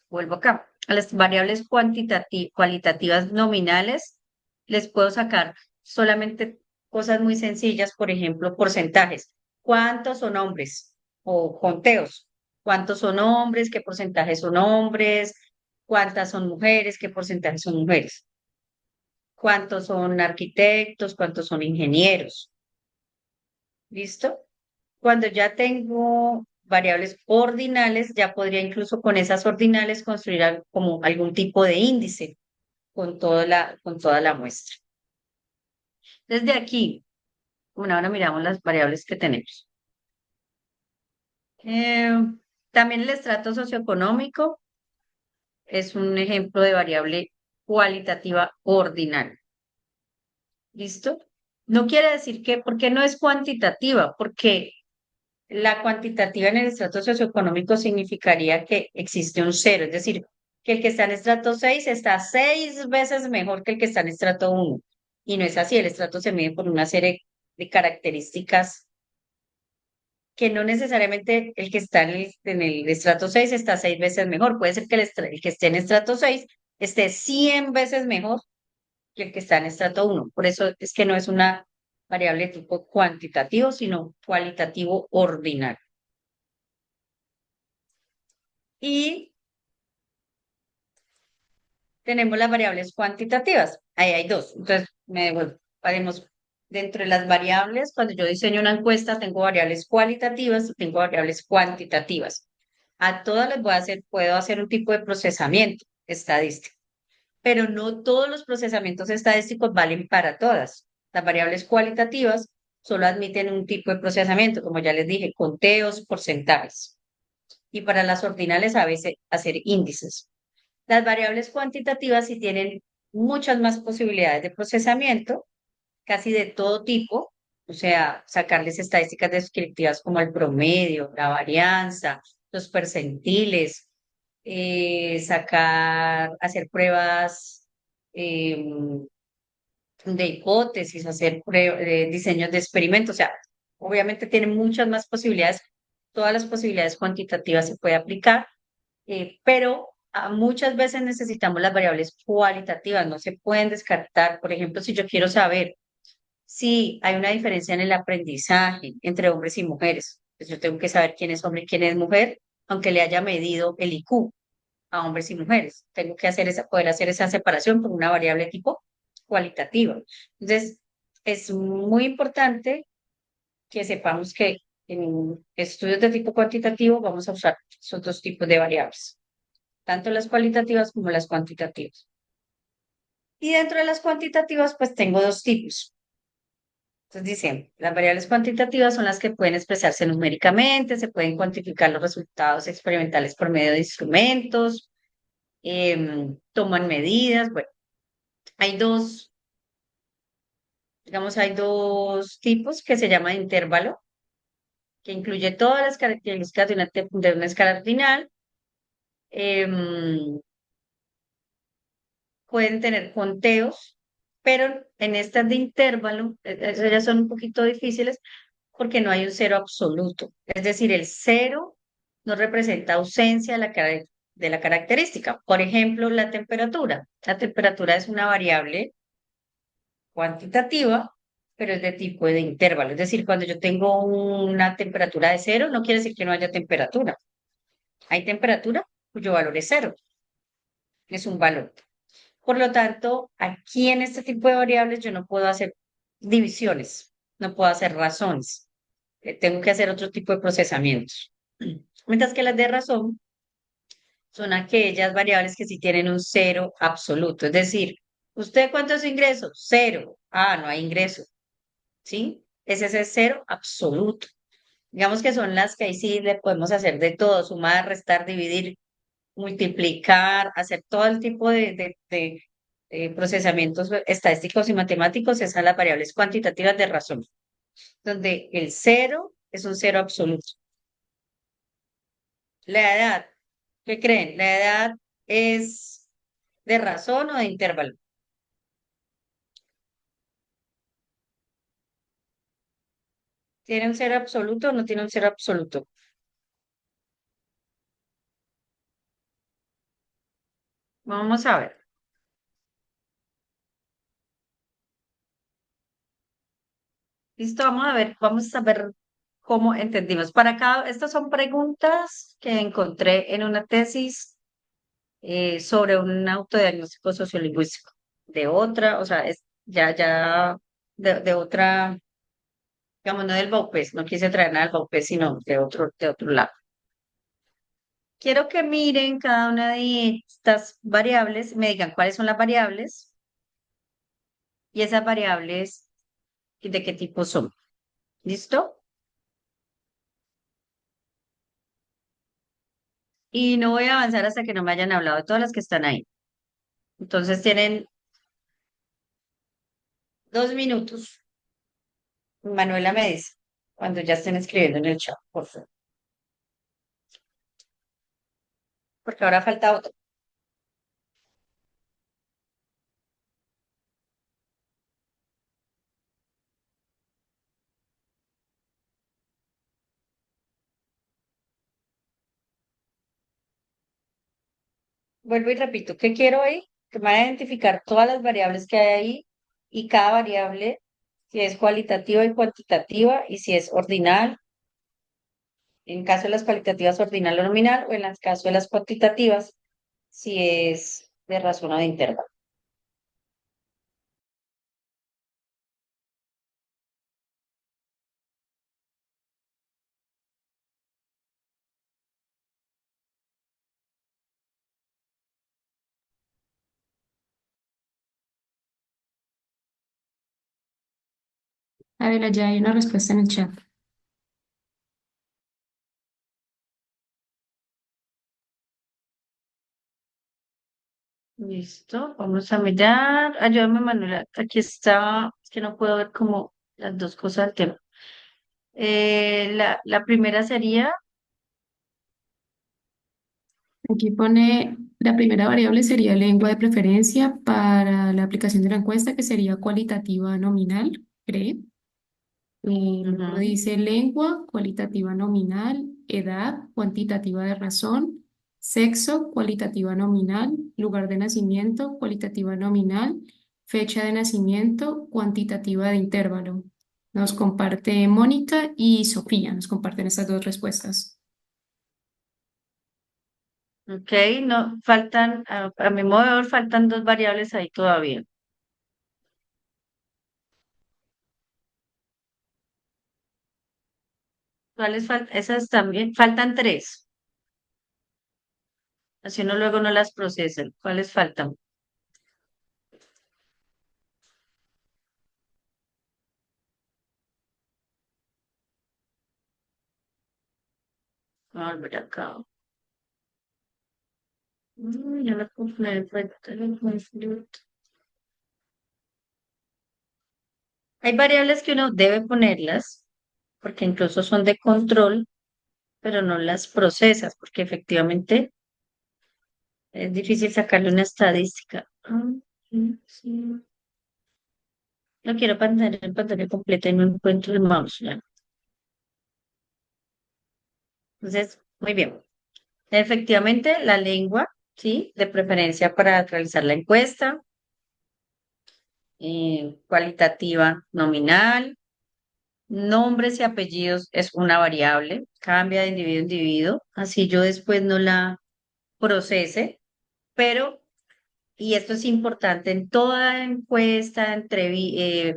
A: vuelvo acá, a las variables cualitativas nominales, les puedo sacar solamente cosas muy sencillas, por ejemplo, porcentajes. ¿Cuántos son hombres? O conteos. ¿Cuántos son hombres? ¿Qué porcentaje son hombres? ¿Cuántas son mujeres? ¿Qué porcentaje son mujeres? ¿Cuántos son arquitectos? ¿Cuántos son ingenieros? ¿Listo? Cuando ya tengo variables ordinales, ya podría incluso con esas ordinales construir como algún tipo de índice con toda la muestra. Desde aquí, bueno, ahora miramos las variables que tenemos. Eh, También el estrato socioeconómico es un ejemplo de variable cualitativa ordinal. ¿Listo? No quiere decir ¿por qué no es cuantitativa? Porque la cuantitativa en el estrato socioeconómico significaría que existe un cero, es decir, que el que está en estrato 6 está 6 veces mejor que el que está en estrato 1. Y no es así, el estrato se mide por una serie de características que no necesariamente el que está en el estrato 6 está 6 veces mejor. Puede ser que el que esté en estrato 6 esté 100 veces mejor que el que está en estrato 1. Por eso es que no es una variable de tipo cuantitativo, sino cualitativo ordinal. Y tenemos las variables cuantitativas. Ahí hay dos. Entonces, me devuelvo. Haremos dentro de las variables, cuando yo diseño una encuesta, tengo variables cualitativas y tengo variables cuantitativas. A todas les puedo hacer un tipo de procesamiento estadístico, pero no todos los procesamientos estadísticos valen para todas. Las variables cualitativas solo admiten un tipo de procesamiento, como ya les dije, conteos, porcentajes. Y para las ordinales a veces hacer índices. Las variables cuantitativas sí tienen muchas más posibilidades de procesamiento, casi de todo tipo, o sea, sacarles estadísticas descriptivas como el promedio, la varianza, los percentiles, hacer pruebas de hipótesis, diseños de experimentos, o sea, obviamente tienen muchas más posibilidades, todas las posibilidades cuantitativas se puede aplicar, pero muchas veces necesitamos las variables cualitativas, no se pueden descartar. Por ejemplo, si yo quiero saber si hay una diferencia en el aprendizaje entre hombres y mujeres, pues yo tengo que saber quién es hombre y quién es mujer, aunque le haya medido el IQ a hombres y mujeres. Tengo que poder hacer esa separación por una variable tipo cualitativa. Entonces, es muy importante que sepamos que en estudios de tipo cuantitativo vamos a usar esos dos tipos de variables, tanto las cualitativas como las cuantitativas. Y dentro de las cuantitativas, pues tengo dos tipos. Entonces dicen, las variables cuantitativas son las que pueden expresarse numéricamente, se pueden cuantificar los resultados experimentales por medio de instrumentos, toman medidas. Bueno, hay digamos, hay dos tipos que se llaman intervalo que incluye todas las características de una escala ordinal. Em, Pueden tener conteos, pero en estas de intervalo, esas ya son un poquito difíciles porque no hay un cero absoluto. Es decir, el cero no representa ausencia de la característica. Por ejemplo, la temperatura. La temperatura es una variable cuantitativa, pero es de tipo de intervalo. Es decir, cuando yo tengo una temperatura de cero, no quiere decir que no haya temperatura. Hay temperatura cuyo valor es cero, es un valor. Por lo tanto, aquí en este tipo de variables yo no puedo hacer divisiones, no puedo hacer razones, tengo que hacer otro tipo de procesamientos. Mientras que las de razón son aquellas variables que sí tienen un cero absoluto, es decir, ¿usted cuántos ingresos? Cero. Ah, no hay ingreso, ¿sí? Ese es el cero absoluto. Digamos que son las que ahí sí le podemos hacer de todo, sumar, restar, dividir, multiplicar, hacer todo el tipo de procesamientos estadísticos y matemáticos, esas son las variables cuantitativas de razón, donde el cero es un cero absoluto. La edad, ¿qué creen? ¿La edad es de razón o de intervalo? ¿Tiene un cero absoluto o no tiene un cero absoluto? Vamos a ver. Listo, vamos a ver cómo entendimos. Para cada, estas son preguntas que encontré en una tesis sobre un autodiagnóstico sociolingüístico. De otra, o sea, es de otra, digamos, no del Baupés, no quise traer nada del Baupés, sino de otro lado. Quiero que miren cada una de estas variables, me digan cuáles son las variables y esas variables de qué tipo son. ¿Listo? Y no voy a avanzar hasta que no me hayan hablado de todas las que están ahí. Entonces tienen 2 minutos. Manuela me dice cuando ya estén escribiendo en el chat, por favor, porque ahora falta otro. Vuelvo y repito, ¿qué quiero ahí? Que me van a identificar todas las variables que hay ahí y cada variable, si es cualitativa y cuantitativa, y si es ordinal, en caso de las cualitativas, ordinal o nominal, o en el caso de las cuantitativas, si es de razón o de intervalo.
D: Adela, ya hay una respuesta en el chat.
A: Listo, vamos a mirar. Ayúdame, Manuela. Aquí está, es que no puedo ver como las dos cosas del tema. La primera sería,
D: Aquí pone, la primera variable sería lengua de preferencia para la aplicación de la encuesta, que sería cualitativa nominal, ¿cree? Luego
A: ujú,
D: dice lengua, cualitativa nominal, edad, cuantitativa de razón, sexo, cualitativa nominal, lugar de nacimiento, cualitativa nominal, fecha de nacimiento, cuantitativa de intervalo. Nos comparte Mónica y Sofía, nos comparten estas dos respuestas.
A: ok, no, faltan, a mi modo de ver, faltan dos variables ahí todavía. ¿Cuáles faltan? Esas también, faltan tres. Así uno luego no las procesa. ¿Cuáles faltan? Vamos a volver acá. Ya la confundí, hay variables que uno debe ponerlas, porque incluso son de control, pero no las procesas, porque efectivamente es difícil sacarle una estadística. Sí. No quiero pantalla completa y no encuentro el mouse ya. Entonces, muy bien. Efectivamente, la lengua, ¿sí? De preferencia para realizar la encuesta, cualitativa nominal, nombres y apellidos es una variable, cambia de individuo a individuo, así yo después no la procese, pero, y esto es importante, en toda encuesta,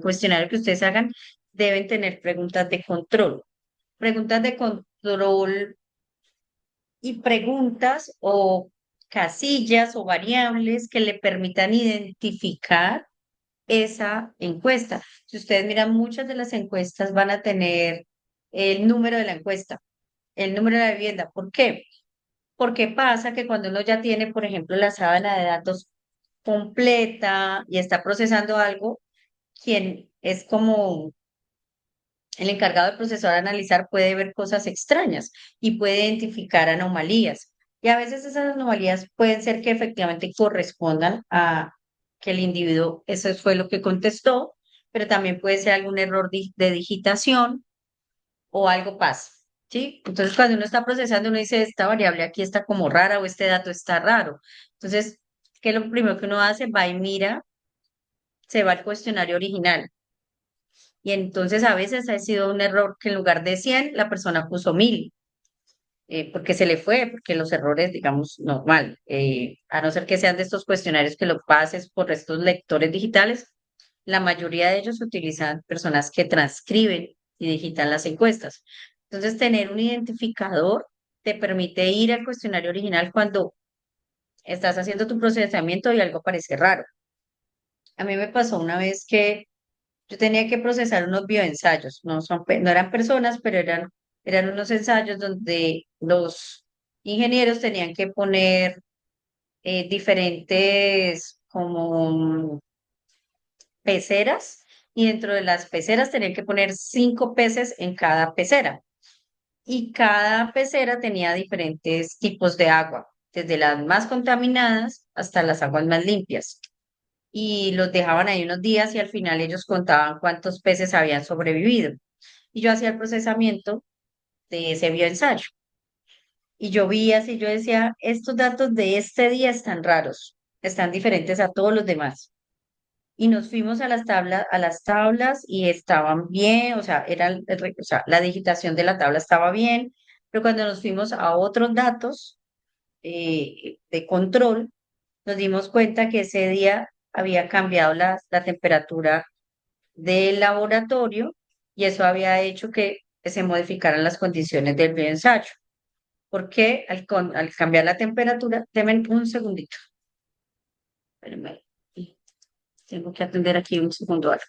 A: cuestionario que ustedes hagan, deben tener preguntas de control. Preguntas de control y preguntas o casillas o variables que le permitan identificar esa encuesta. Si ustedes miran, muchas de las encuestas van a tener el número de la encuesta, el número de la vivienda. ¿Por qué? Porque pasa que cuando uno ya tiene, por ejemplo, la sábana de datos completa y está procesando algo, quien es como el encargado del procesador de analizar puede ver cosas extrañas y puede identificar anomalías. Y a veces esas anomalías pueden ser que efectivamente correspondan a que el individuo, eso fue lo que contestó, pero también puede ser algún error de digitación o algo pasa, ¿sí? Entonces, cuando uno está procesando, uno dice, esta variable aquí está como rara o este dato está raro. Entonces, ¿qué es lo primero que uno hace? Va y mira, se va al cuestionario original. Y entonces a veces ha sido un error que en lugar de 100 la persona puso 1000, porque se le fue, porque los errores, digamos, normal, a no ser que sean de estos cuestionarios que lo pases por estos lectores digitales, la mayoría de ellos utilizan personas que transcriben y digitan las encuestas. Entonces, tener un identificador te permite ir al cuestionario original cuando estás haciendo tu procesamiento y algo parece raro. A mí me pasó una vez que yo tenía que procesar unos bioensayos, no eran personas, pero eran unos ensayos donde los ingenieros tenían que poner diferentes como peceras y dentro de las peceras tenían que poner 5 peces en cada pecera y cada pecera tenía diferentes tipos de agua, desde las más contaminadas hasta las aguas más limpias y los dejaban ahí unos días y al final ellos contaban cuántos peces habían sobrevivido. Y yo hacía el procesamiento de ese bioensayo. Y yo vi así, yo decía, estos datos de este día están raros, están diferentes a todos los demás. Y nos fuimos a las tablas y estaban bien, o sea, o sea, la digitación de la tabla estaba bien, pero cuando nos fuimos a otros datos de control, nos dimos cuenta que ese día había cambiado la temperatura del laboratorio y eso había hecho que se modificaran las condiciones del bioensayo. Porque al cambiar la temperatura, denme un segundito. Espérenme, tengo que atender aquí un segundo algo.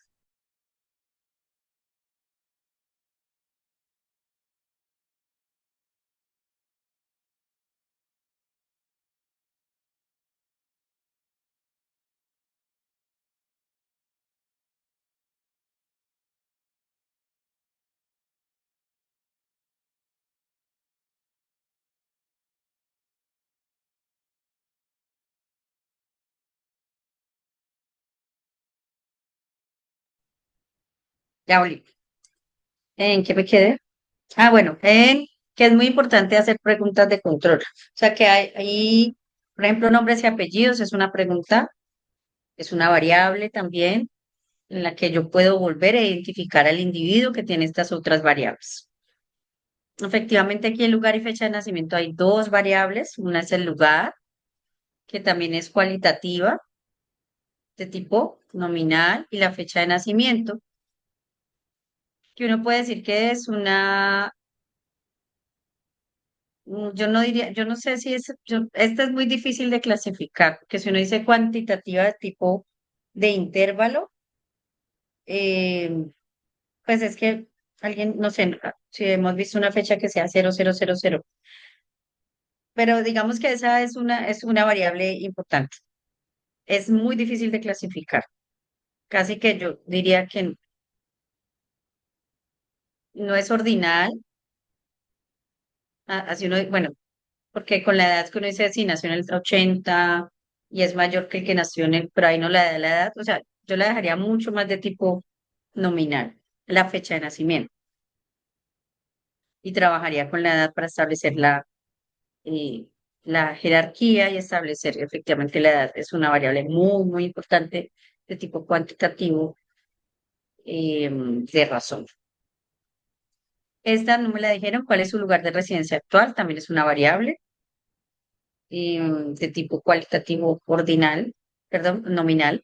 A: Ya volví. ¿En qué me quedé? Ah, bueno, en que es muy importante hacer preguntas de control. O sea que por ejemplo, nombres y apellidos es una pregunta, es una variable también en la que yo puedo volver a identificar al individuo que tiene estas otras variables. Efectivamente, aquí en lugar y fecha de nacimiento hay dos variables. Una es el lugar, que también es cualitativa, de tipo nominal, y la fecha de nacimiento, que uno puede decir que es yo no diría, yo no sé si esta es muy difícil de clasificar, porque si uno dice cuantitativa de tipo de intervalo, eh, pues es que alguien, no sé, si hemos visto una fecha que sea 0000, pero digamos que esa es una variable importante. Es muy difícil de clasificar. Casi que yo diría que no es ordinal, así uno, bueno, porque con la edad que uno dice, si nació en el 80 y es mayor que el que nació en el, pero ahí no la da la edad, o sea, yo la dejaría mucho más de tipo nominal, la fecha de nacimiento, y trabajaría con la edad para establecer eh, la jerarquía y establecer efectivamente la edad. Es una variable muy, muy importante de tipo cuantitativo de razón. Esta no me la dijeron, ¿cuál es su lugar de residencia actual? También es una variable de tipo cualitativo ordinal, perdón, nominal.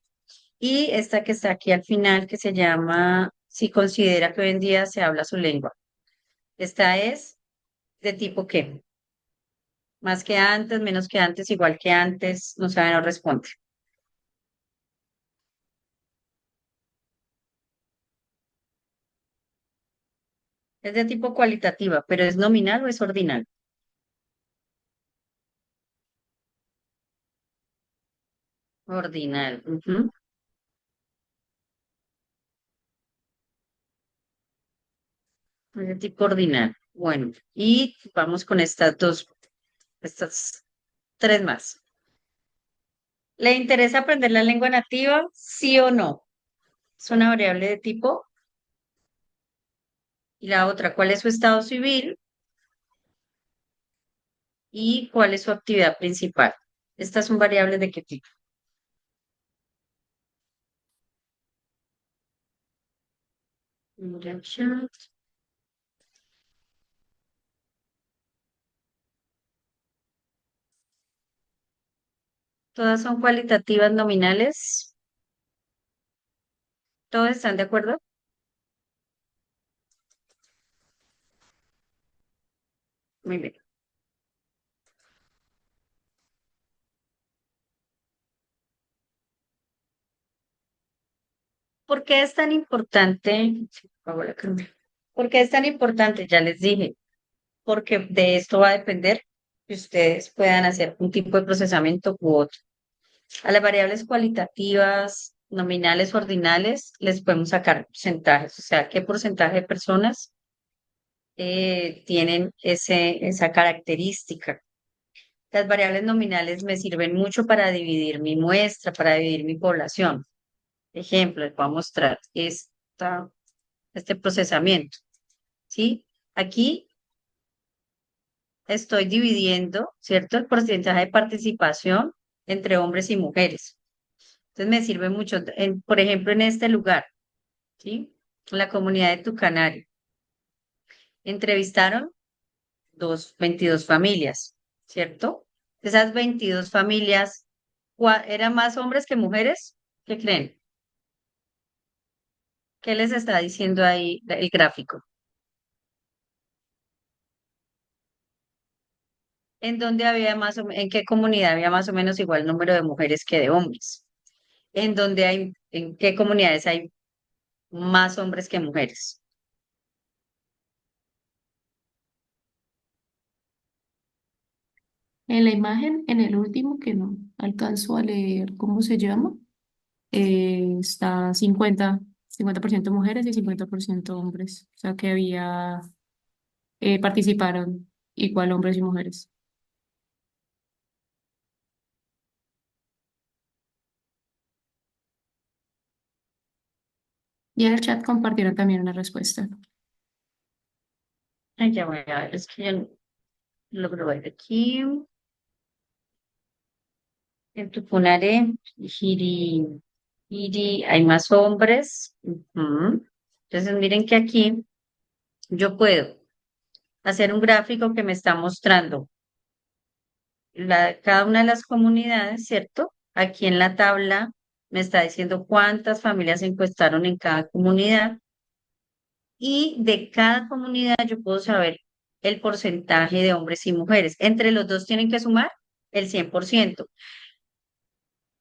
A: Y esta que está aquí al final, que se llama, si considera que hoy en día se habla su lengua. Esta es de tipo qué, más que antes, menos que antes, igual que antes, no sabe, no responde. Es de tipo cualitativa, pero ¿es nominal o es ordinal? Ordinal. Ujú. Es de tipo ordinal. Bueno, y vamos con estas tres más. ¿Le interesa aprender la lengua nativa? ¿Sí o no? Es una variable de tipo. Y la otra, ¿cuál es su estado civil? ¿Y cuál es su actividad principal? Estas son variables de qué tipo. Mira el chat. Todas son cualitativas nominales. ¿Todos están de acuerdo? Muy bien. ¿Por qué es tan importante? Hago la cambio. ¿Por qué es tan importante? Ya les dije, porque de esto va a depender que ustedes puedan hacer un tipo de procesamiento u otro. A las variables cualitativas, nominales, ordinales, les podemos sacar porcentajes, o sea, qué porcentaje de personas tienen esa característica. Las variables nominales me sirven mucho para dividir mi muestra, para dividir mi población. Ejemplo, les voy a mostrar este procesamiento, ¿sí? Aquí estoy dividiendo, ¿cierto? El porcentaje de participación entre hombres y mujeres. Entonces me sirve mucho, por ejemplo, en este lugar, ¿sí? La comunidad de Tucanario. Entrevistaron 22 familias, ¿cierto? Esas 22 familias, ¿eran más hombres que mujeres? ¿Qué creen? ¿Qué les está diciendo ahí el gráfico? ¿En dónde había en qué comunidad había más o menos igual número de mujeres que de hombres? ¿En qué comunidades hay más hombres que mujeres?
D: En la imagen, en el último, que no alcanzo a leer cómo se llama, está 50% mujeres y 50% hombres. O sea que participaron igual hombres y mujeres. Y en el chat compartieron también una respuesta.
A: Ay, ya voy a ver, es que yo no logro ver aquí. En Tucunaré, hay más hombres. Ujú. Entonces, miren que aquí yo puedo hacer un gráfico que me está mostrando cada una de las comunidades, ¿cierto? Aquí en la tabla me está diciendo cuántas familias se encuestaron en cada comunidad y de cada comunidad yo puedo saber el porcentaje de hombres y mujeres. Entre los dos tienen que sumar el 100%.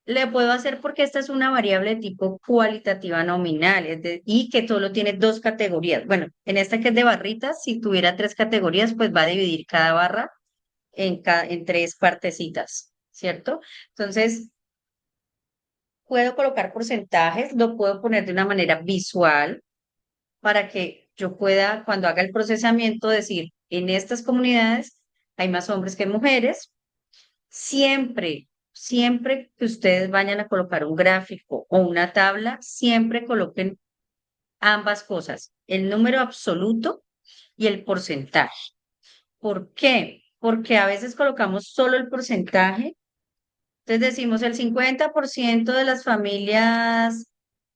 A: Le puedo hacer porque esta es una variable de tipo cualitativa nominal y que solo tiene dos categorías. Bueno, en esta que es de barritas, si tuviera tres categorías, pues va a dividir cada barra en tres partecitas, ¿cierto? Entonces, puedo colocar porcentajes, lo puedo poner de una manera visual para que yo pueda, cuando haga el procesamiento, decir, en estas comunidades hay más hombres que mujeres. Siempre, siempre que ustedes vayan a colocar un gráfico o una tabla, siempre coloquen ambas cosas, el número absoluto y el porcentaje. ¿Por qué? Porque a veces colocamos solo el porcentaje. Entonces decimos el 50% de las familias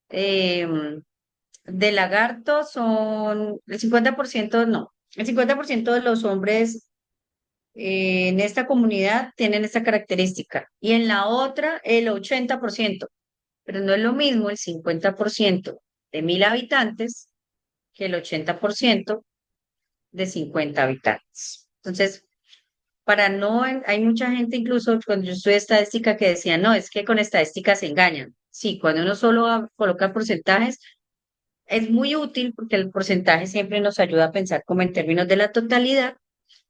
A: de lagarto son, el 50% no, el 50% de los hombres en esta comunidad tienen esta característica y en la otra el 80%, pero no es lo mismo el 50% de 1000 habitantes que el 80% de 50 habitantes. Entonces, para no, hay mucha gente incluso cuando yo estudié estadística que decía, no, es que con estadística se engañan. Sí, cuando uno solo coloca porcentajes, es muy útil porque el porcentaje siempre nos ayuda a pensar como en términos de la totalidad,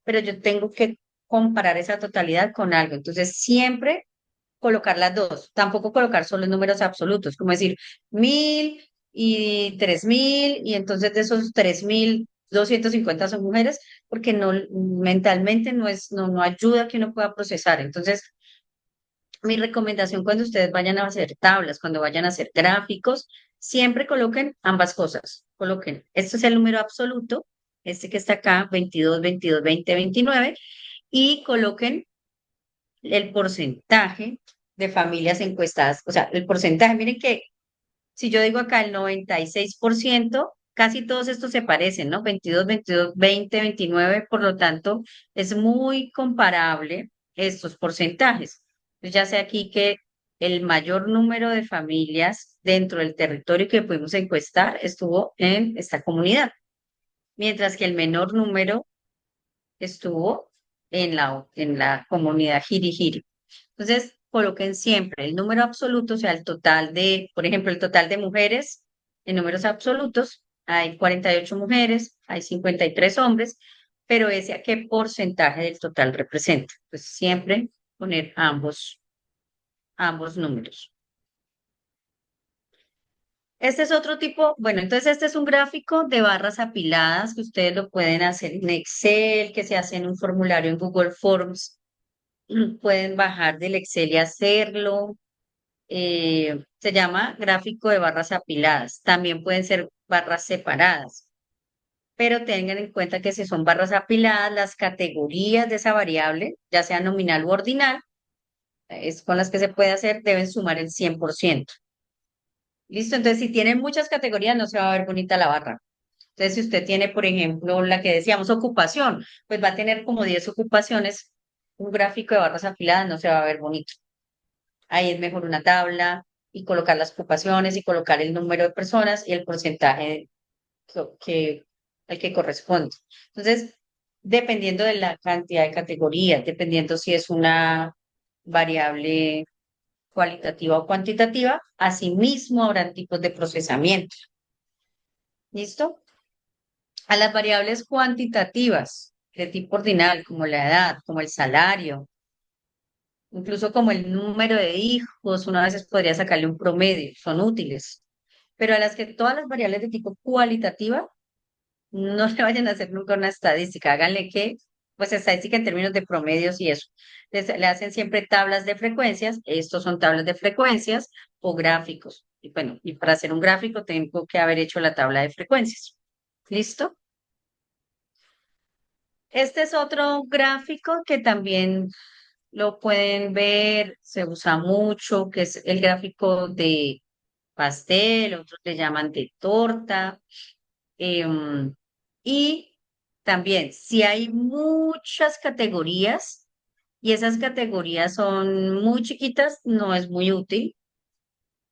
A: pero yo tengo que comparar esa totalidad con algo. Entonces, siempre colocar las dos, tampoco colocar solo números absolutos, como decir 1000 y 3000, y entonces de esos 3250 son mujeres, porque no, mentalmente no ayuda a que uno pueda procesar. Entonces, mi recomendación cuando ustedes vayan a hacer tablas, cuando vayan a hacer gráficos, siempre coloquen ambas cosas. Coloquen, este es el número absoluto, este que está acá, 22, 22, 20, 29, y coloquen el porcentaje de familias encuestadas. O sea, el porcentaje, miren que si yo digo acá el 96%, casi todos estos se parecen, ¿no? 22, 22, 20, 29, por lo tanto, es muy comparable estos porcentajes. Entonces, ya sé aquí que el mayor número de familias dentro del territorio que pudimos encuestar estuvo en esta comunidad, mientras que el menor número estuvo en la comunidad Jiri. Entonces, coloquen siempre el número absoluto, o sea, el total de, por ejemplo, el total de mujeres en números absolutos, hay 48 mujeres, hay 53 hombres, pero ese a qué porcentaje del total representa. Pues siempre poner ambos números. Este es otro tipo, bueno, entonces este es un gráfico de barras apiladas que ustedes lo pueden hacer en Excel, que se hace en un formulario en Google Forms. Pueden bajar del Excel y hacerlo. Se llama gráfico de barras apiladas. También pueden ser barras separadas, pero tengan en cuenta que si son barras apiladas, las categorías de esa variable, ya sea nominal u ordinal, es con las que se puede hacer, deben sumar el 100%. ¿Listo? Entonces, si tienen muchas categorías, no se va a ver bonita la barra. Entonces, si usted tiene, por ejemplo, la que decíamos ocupación, pues va a tener como 10 ocupaciones, un gráfico de barras apiladas no se va a ver bonito. Ahí es mejor una tabla y colocar las ocupaciones y colocar el número de personas y el porcentaje que, al que corresponde. Entonces, dependiendo de la cantidad de categorías, dependiendo si es una variable cualitativa o cuantitativa, asimismo habrán tipos de procesamiento. ¿Listo? A las variables cuantitativas de tipo ordinal, como la edad, como el salario, incluso como el número de hijos, una vez podría sacarle un promedio, son útiles. Pero a las que todas las variables de tipo cualitativa, no le vayan a hacer nunca una estadística, háganle que, pues estadística en términos de promedios y eso. Le hacen siempre tablas de frecuencias, estos son tablas de frecuencias o gráficos. Y bueno, y para hacer un gráfico tengo que haber hecho la tabla de frecuencias. ¿Listo? Este es otro gráfico que también lo pueden ver, se usa mucho, que es el gráfico de pastel, otros le llaman de torta. em, y también, si hay muchas categorías y esas categorías son muy chiquitas, no es muy útil.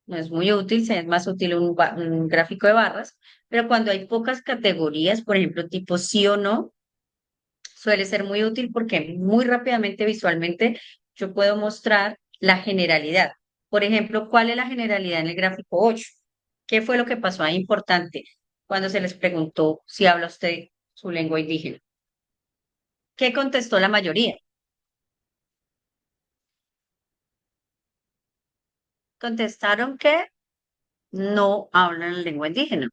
A: No es muy útil, es más útil un gráfico de barras, pero cuando hay pocas categorías, por ejemplo, tipo sí o no, suele ser muy útil porque muy rápidamente visualmente yo puedo mostrar la generalidad. Por ejemplo, ¿cuál es la generalidad en el gráfico 8? ¿Qué fue lo que pasó ahí importante cuando se les preguntó si habla usted su lengua indígena? ¿Qué contestó la mayoría? Contestaron que no hablan lengua indígena.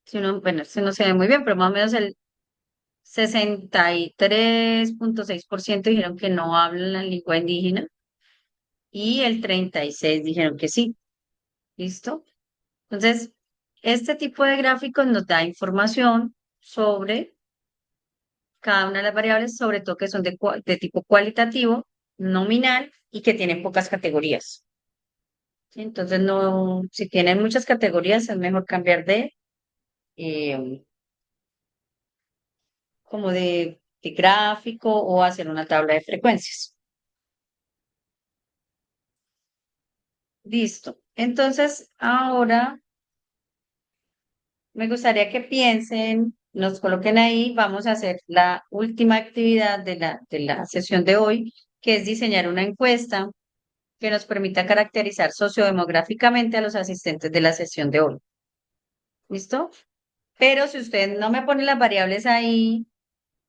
A: Si uno, bueno, si no se ve muy bien, pero más o menos el 63,6% dijeron que no hablan la lengua indígena y el 36% dijeron que sí. ¿Listo? Entonces, este tipo de gráficos nos da información sobre cada una de las variables, sobre todo que son de tipo cualitativo, nominal y que tienen pocas categorías. ¿Sí? Entonces, no, si tienen muchas categorías, es mejor cambiar eh, como de gráfico o hacer una tabla de frecuencias. Listo. Entonces, ahora me gustaría que piensen, nos coloquen ahí, vamos a hacer la última actividad de la sesión de hoy, que es diseñar una encuesta que nos permita caracterizar sociodemográficamente a los asistentes de la sesión de hoy. ¿Listo? Pero si usted no me pone las variables ahí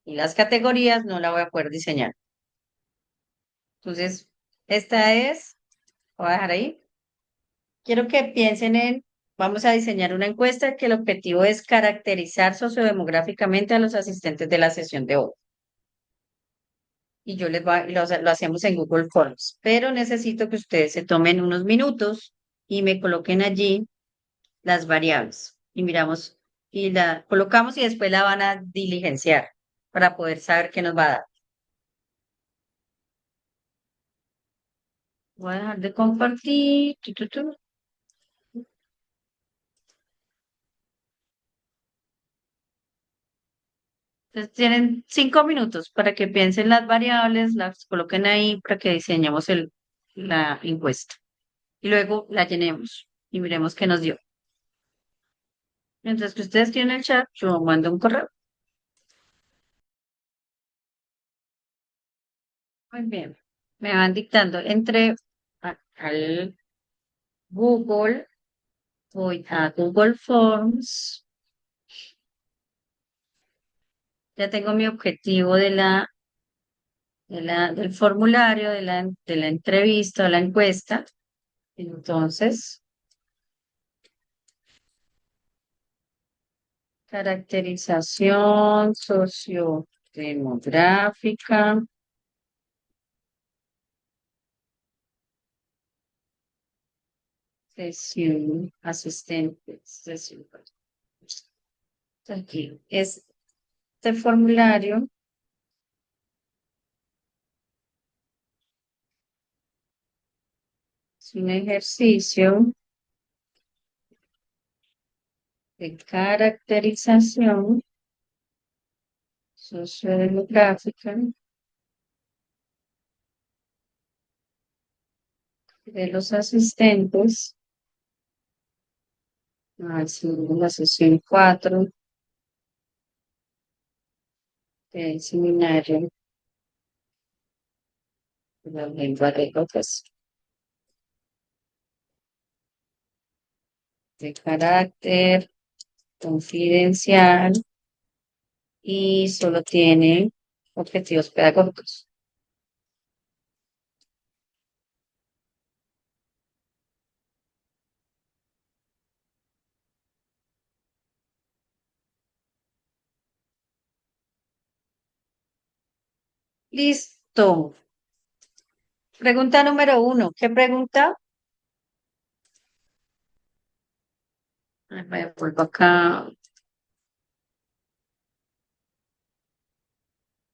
A: y las categorías, no la voy a poder diseñar. Entonces, esta es, voy a dejar ahí. Quiero que piensen vamos a diseñar una encuesta que el objetivo es caracterizar sociodemográficamente a los asistentes de la sesión de hoy. Y yo lo hacemos en Google Forms, pero necesito que ustedes se tomen unos minutos y me coloquen allí las variables. Y miramos, y la colocamos y después la van a diligenciar para poder saber qué nos va a dar. Voy a dejar de compartir. Entonces tienen 5 minutos para que piensen las variables, las coloquen ahí para que diseñemos la encuesta. Y luego la llenemos y miremos qué nos dio. Mientras que ustedes tienen el chat, yo mando un correo. Muy bien. Me van dictando al Google, voy a Google Forms. Ya tengo mi objetivo del formulario, de la entrevista, de la encuesta. Entonces, caracterización sociodemográfica, sesión, asistente, sesión. Aquí, este formulario es un ejercicio de caracterización sociodemográfica de los asistentes. Así, la sesión 4 del seminario de la lengua de López, de carácter confidencial y solo tiene objetivos pedagógicos. Listo. Pregunta número 1. ¿Qué pregunta? Me vuelvo acá.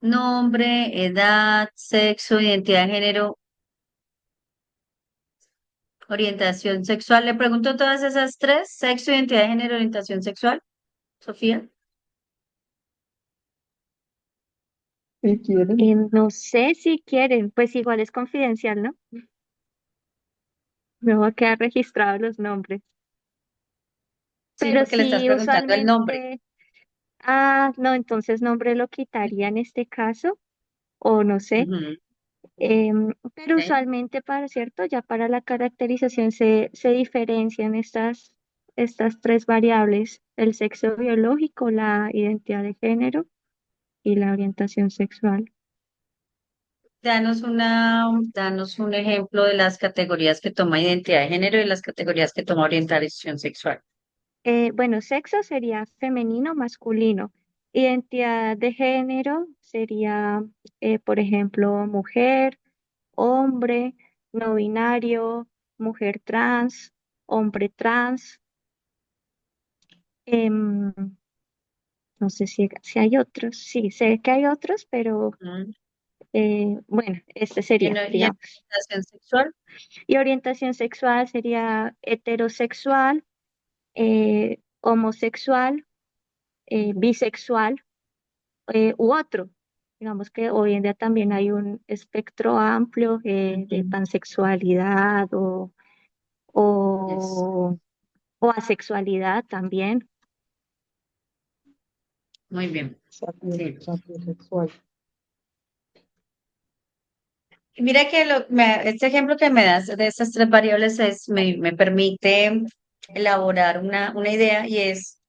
A: Nombre, edad, sexo, identidad de género, orientación sexual. Le pregunto todas esas tres. Sexo, identidad de género, orientación sexual. Sofía. ¿Qué quieren?
C: No sé si quieren, pues igual es confidencial, ¿no? Me va a quedar registrados los nombres.
A: Sí,
C: Pero
A: porque le estás
C: sí,
A: preguntando el nombre.
C: usualmente, no, entonces nombre lo quitaría en este caso, o no sé.
A: Ujú,
C: Pero
A: ok.
C: usualmente para, ¿cierto? Ya para la caracterización se diferencian estas tres variables, el sexo biológico, la identidad de género y la orientación sexual.
A: Danos un ejemplo de las categorías que toma identidad de género y las categorías que toma orientación sexual.
C: Bueno, sexo sería femenino, masculino. Identidad de género sería, por ejemplo, mujer, hombre, no binario, mujer trans, hombre trans. Em, no sé si hay otros. Sí, sé que hay otros, pero
A: Mm.
C: bueno, este
A: Y en,
C: sería,
A: y en
C: digamos.
A: orientación sexual,
C: Y orientación sexual sería heterosexual, homosexual, bisexual u otro. Digamos que hoy en día también hay un espectro amplio de
A: ujú,
C: pansexualidad
A: yes,
C: o, o asexualidad también.
A: muy bien. Sí.
E: Sapiosexual.
A: Y mira que este ejemplo que me das de estas tres variables me permite elaborar una idea y es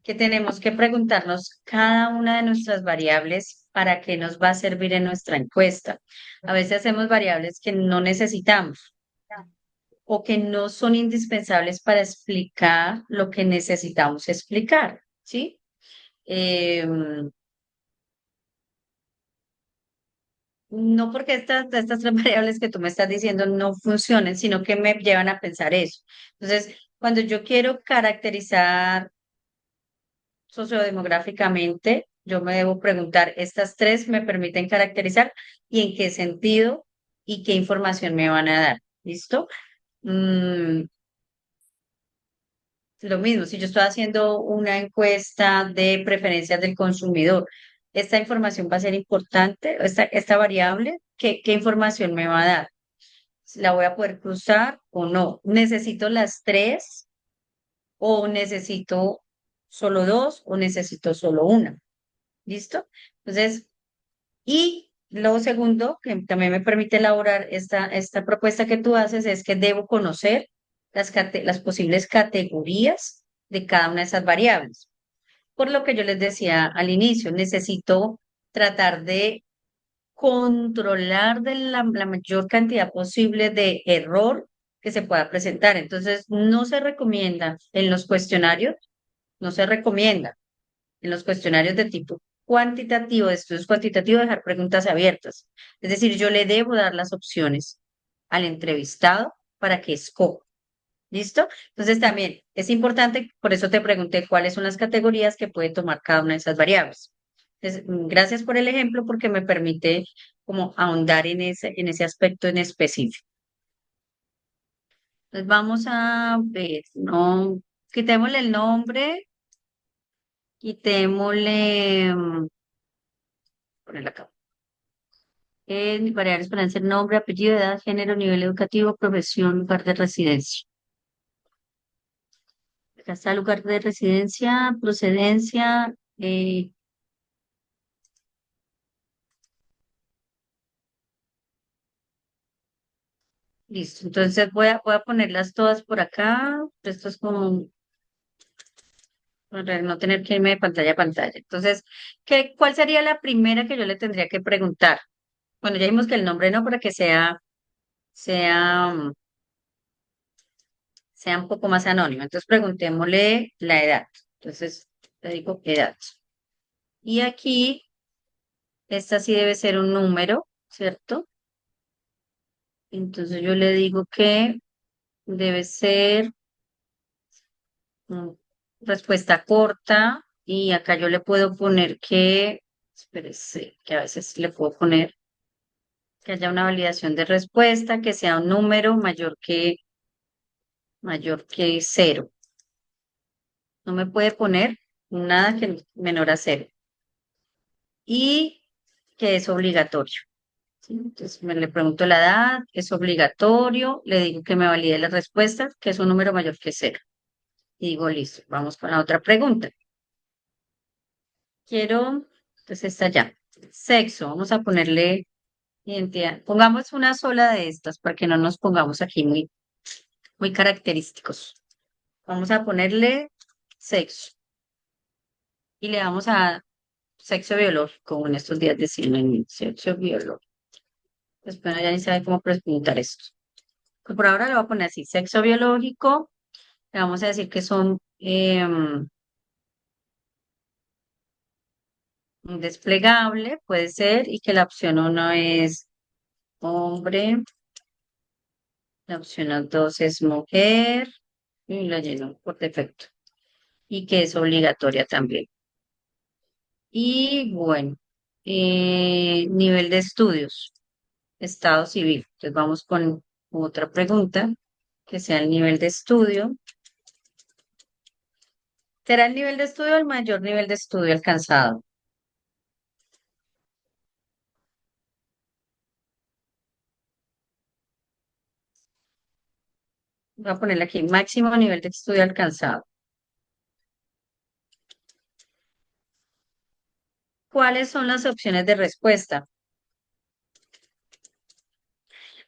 A: que tenemos que preguntarnos cada una de nuestras variables para qué nos va a servir en nuestra encuesta. A veces hacemos variables que no necesitamos o que no son indispensables para explicar lo que necesitamos explicar, ¿sí? Em, no porque estas tres variables que tú me estás diciendo no funcionen, sino que me llevan a pensar eso. Entonces, cuando yo quiero caracterizar sociodemográficamente, yo me debo preguntar, ¿estas tres me permiten caracterizar y en qué sentido y qué información me van a dar? ¿Listo? Mm, lo mismo, si yo estoy haciendo una encuesta de preferencias del consumidor, esta información va a ser importante, esta variable, ¿qué información me va a dar? ¿La voy a poder cruzar o no? ¿Necesito las tres o necesito solo dos o necesito solo una? ¿Listo? Entonces, y lo segundo, que también me permite elaborar esta propuesta que tú haces, es que debo conocer las posibles categorías de cada una de esas variables. Por lo que yo les decía al inicio, necesito tratar de controlar de la mayor cantidad posible de error que se pueda presentar. Entonces, no se recomienda en los cuestionarios, no se recomienda en los cuestionarios de tipo cuantitativo, de estudios cuantitativos, dejar preguntas abiertas. Es decir, yo le debo dar las opciones al entrevistado para que escoja. ¿Listo? Entonces también es importante, por eso te pregunté cuáles son las categorías que puede tomar cada una de esas variables. Entonces, gracias por el ejemplo porque me permite como ahondar en ese aspecto en específico. Entonces vamos a ver, no, quitémosle el nombre, quitémosle, ponerla acá. Variables para ser nombre, apellido, edad, género, nivel educativo, profesión, lugar de residencia. Acá está lugar de residencia, procedencia, listo. Entonces voy a ponerlas todas por acá. Esto es como para no tener que irme de pantalla a pantalla. Entonces, ¿cuál sería la primera que yo le tendría que preguntar? Bueno, ya dijimos que el nombre no, para que sea, mm, sea un poco más anónimo. Entonces, preguntémosle la edad. Entonces, le digo edad. Y aquí, esta sí debe ser un número, ¿cierto? Entonces, yo le digo que debe ser mm, respuesta corta. Y acá yo le puedo poner que, espérese, que a veces le puedo poner que haya una validación de respuesta, que sea un número mayor que cero. No me puede poner nada que menor a cero. Y que es obligatorio. ¿Sí? Entonces le pregunto la edad, es obligatorio, le digo que me valide la respuesta, que es un número mayor que cero. Y digo, listo, vamos con la otra pregunta. Entonces está ya. Sexo, vamos a ponerle identidad. Pongamos una sola de estas para que no nos pongamos aquí muy característicos. Vamos a ponerle sexo y le vamos a sexo biológico en estos días decirle sexo biológico. Después ya ni sabe cómo preguntar esto. Pues por ahora lo voy a poner así, sexo biológico. Le vamos a decir que son Em, un desplegable puede ser y que la opción uno es hombre, la opción 2 es mujer y la lleno por defecto y que es obligatoria también. Y bueno, nivel de estudios, estado civil. Entonces vamos con otra pregunta que sea el nivel de estudio. ¿Será el nivel de estudio el mayor nivel de estudio alcanzado? Voy a ponerle aquí, máximo nivel de estudio alcanzado. ¿Cuáles son las opciones de respuesta?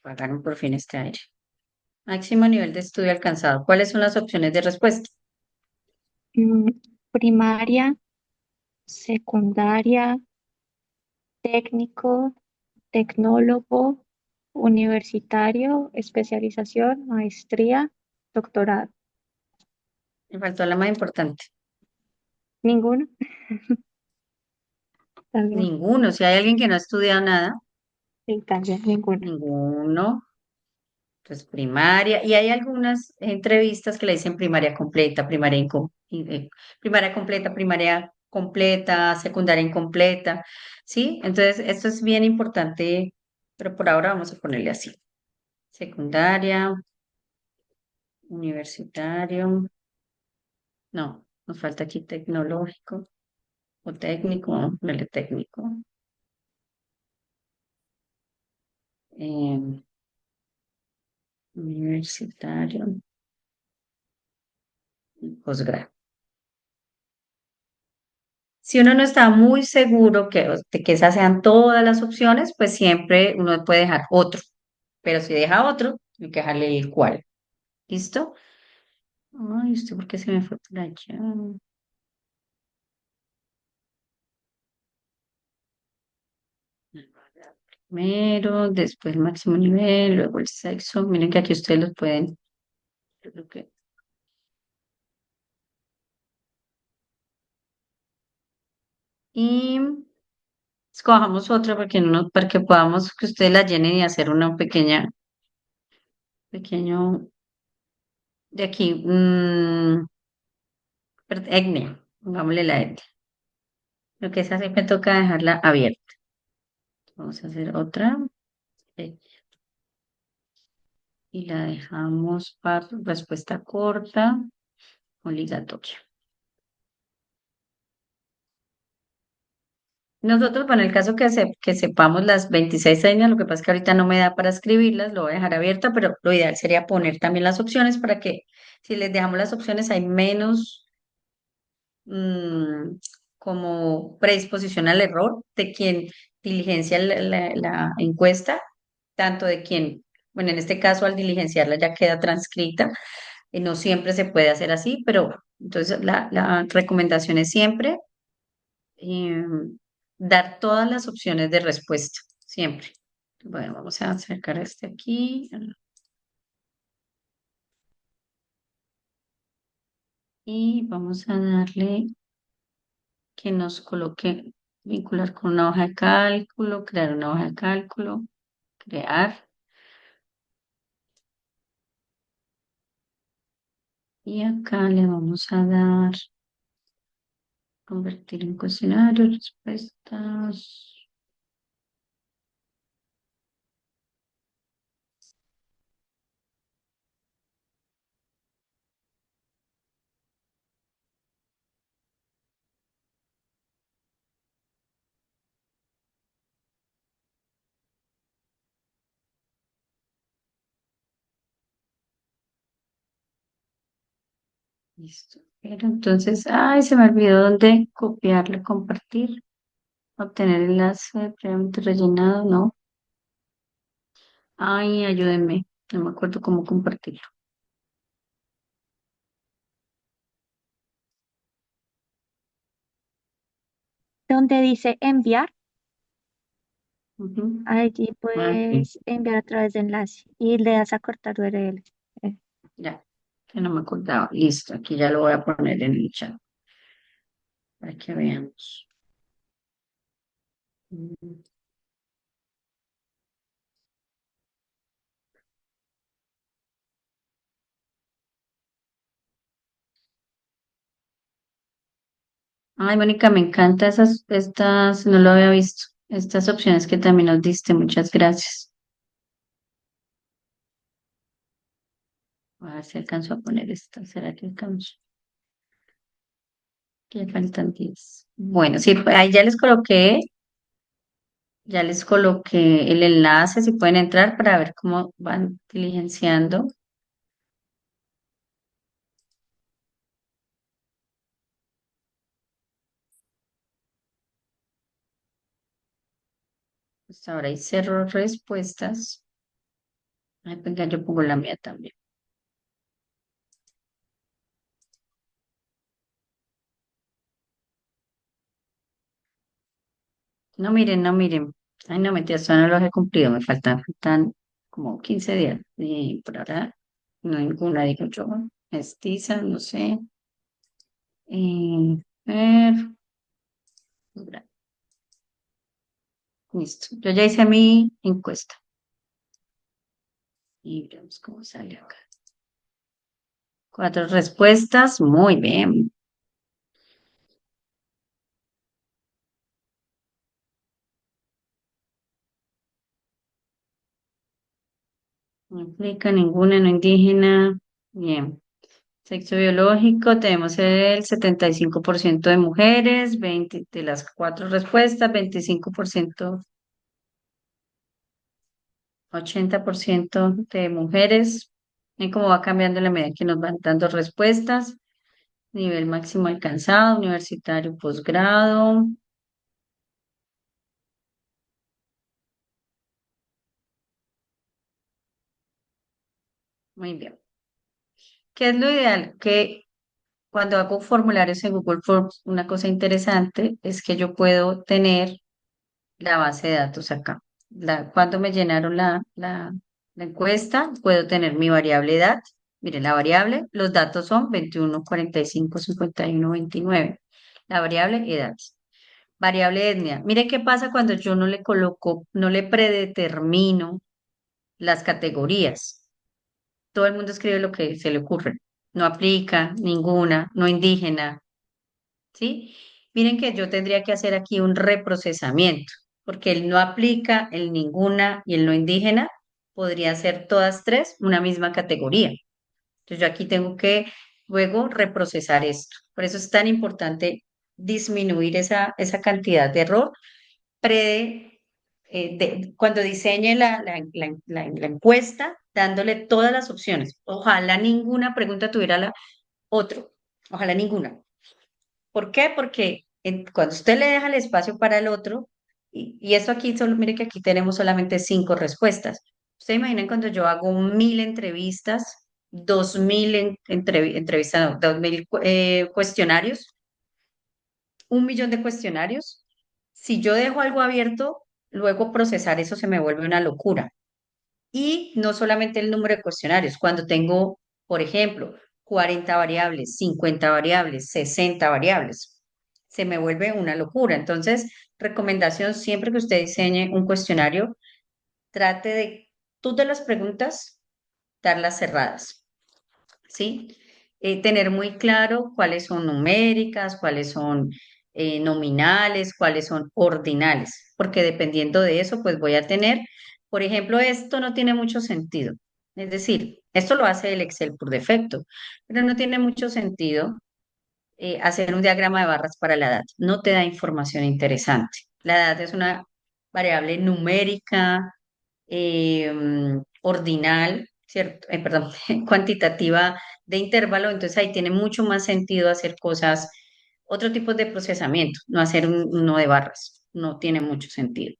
A: Pagaron por fin este aire. Máximo nivel de estudio alcanzado. ¿Cuáles son las opciones de respuesta?
C: Mm, Primaria, secundaria, técnico, tecnólogo, universitario, especialización, maestría, doctorado.
A: Me faltó la más importante.
C: Ninguno, también,
A: Ninguno. Si hay alguien que no ha estudiado nada,
C: sí, también, ninguno.
A: ninguno. Entonces, primaria. Y hay algunas entrevistas que le dicen primaria completa, primaria completa, primaria completa, secundaria incompleta. ¿Sí? Entonces, esto es bien importante, pero por ahora vamos a ponerle así. Secundaria, universitario. No, nos falta aquí tecnológico o técnico, vamos a ponerle técnico. eh, universitario, y posgrado. Si uno no está muy seguro de que esas sean todas las opciones, pues siempre uno puede dejar otro. Pero si deja otro, hay que dejarle el cual. ¿Listo? Ay, ¿esto por qué se me fue por allá? Primero, después el máximo nivel, luego el sexo. Miren que aquí ustedes los pueden. Creo que- Y escojamos otra para que podamos que ustedes la llenen y hacer una pequeño de aquí. Etnia, pongámosle la etnia. Lo que esa sí me toca dejarla abierta. Vamos a hacer otra y la dejamos para respuesta corta, obligatoria. Nosotros, bueno, en el caso que sepamos las 26 líneas, lo que pasa es que ahorita no me da para escribirlas, lo voy a dejar abierta, pero lo ideal sería poner también las opciones para que si les dejamos las opciones hay menos mm, como predisposición al error de quien diligencia la encuesta, tanto de quien, bueno, en este caso al diligenciarla ya queda transcrita, y no siempre se puede hacer así, pero entonces la recomendación es siempre eh, dar todas las opciones de respuesta, siempre. Bueno, vamos a acercar este aquí y vamos a darle que nos coloque vincular con una hoja de cálculo, crear una hoja de cálculo, crear. Y acá le vamos a dar convertir en cuestionario, respuestas. Listo. Pero entonces, ay, se me olvidó dónde copiarle, compartir, obtener enlace previamente rellenado, no. Ay, ayúdenme, no me acuerdo cómo compartirlo.
C: Donde dice enviar,
A: Ujú.
C: allí
A: Aquí,
C: puedes enviar a través de enlace y le das a cortar URL. Eh,
A: ya. que no me acordaba. Listo, aquí ya lo voy a poner en el chat para que veamos. Mm. Ay, Mónica, me encanta estas, no lo había visto, estas opciones que también nos diste, muchas gracias. A ver si alcanzo a poner esta, ¿será que alcanzo? Que faltan 10. Bueno, sí, ahí ya les coloqué el enlace, si pueden entrar para ver cómo van diligenciando. Pues ahora hay cero respuestas. Ay, venga, yo pongo la mía también. No miren, no miren. Ay, no, mentira, esto no los he cumplido, faltan como 15 días. Y por ahora, no hay ninguna, digo yo, mestiza, no sé. Ver, listo. Yo ya hice mi encuesta. Y veremos cómo sale acá. 4 respuestas, muy bien. No implica ninguna, no indígena. Bien. Sexo biológico, tenemos el 75% de mujeres, 20 de las 4 respuestas, 25%, 80% de mujeres. Ven cómo va cambiando la medida que nos van dando respuestas. Nivel máximo alcanzado, universitario, posgrado. Muy bien. ¿Qué es lo ideal? Que cuando hago formularios en Google Forms, una cosa interesante es que yo puedo tener la base de datos acá. Cuando me llenaron la encuesta, puedo tener mi variable edad. Miren, la variable, los datos son 21, 45, 51, 29. La variable edad. Variable etnia. Mire qué pasa cuando yo no le coloco, no le predetermino las categorías. Todo el mundo escribe lo que se le ocurre. No aplica ninguna, no indígena, ¿sí? Miren que yo tendría que hacer aquí un reprocesamiento, porque el no aplica, el ninguna y el no indígena podría ser todas tres una misma categoría. Entonces yo aquí tengo que luego reprocesar esto. Por eso es tan importante disminuir esa cantidad de error cuando diseñe la encuesta, dándole todas las opciones. Ojalá ninguna pregunta tuviera la otro, ojalá ninguna. ¿Por qué? Porque cuando usted le deja el espacio para el otro, y esto aquí, solo, mire que aquí tenemos solamente 5 respuestas. ¿Ustedes imaginan cuando yo hago 1000 entrevistas, 2000 entrevistas, no, 2000 cuestionarios, 1 millón de cuestionarios? Si yo dejo algo abierto, luego procesar eso se me vuelve una locura. Y no solamente el número de cuestionarios, cuando tengo, por ejemplo, 40 variables, 50 variables, 60 variables, se me vuelve una locura. Entonces, recomendación, siempre que usted diseñe un cuestionario, trate de todas las preguntas, darlas cerradas, ¿sí? Tener muy claro cuáles son numéricas, cuáles son nominales, cuáles son ordinales, porque dependiendo de eso, pues voy a tener, por ejemplo, esto no tiene mucho sentido. Es decir, esto lo hace el Excel por defecto, pero no tiene mucho sentido hacer un diagrama de barras para la edad. No te da información interesante. La edad es una variable numérica, ordinal, ¿cierto? Perdón, cuantitativa de intervalo, entonces ahí tiene mucho más sentido hacer cosas, otro tipo de procesamiento, no hacer uno de barras, no tiene mucho sentido.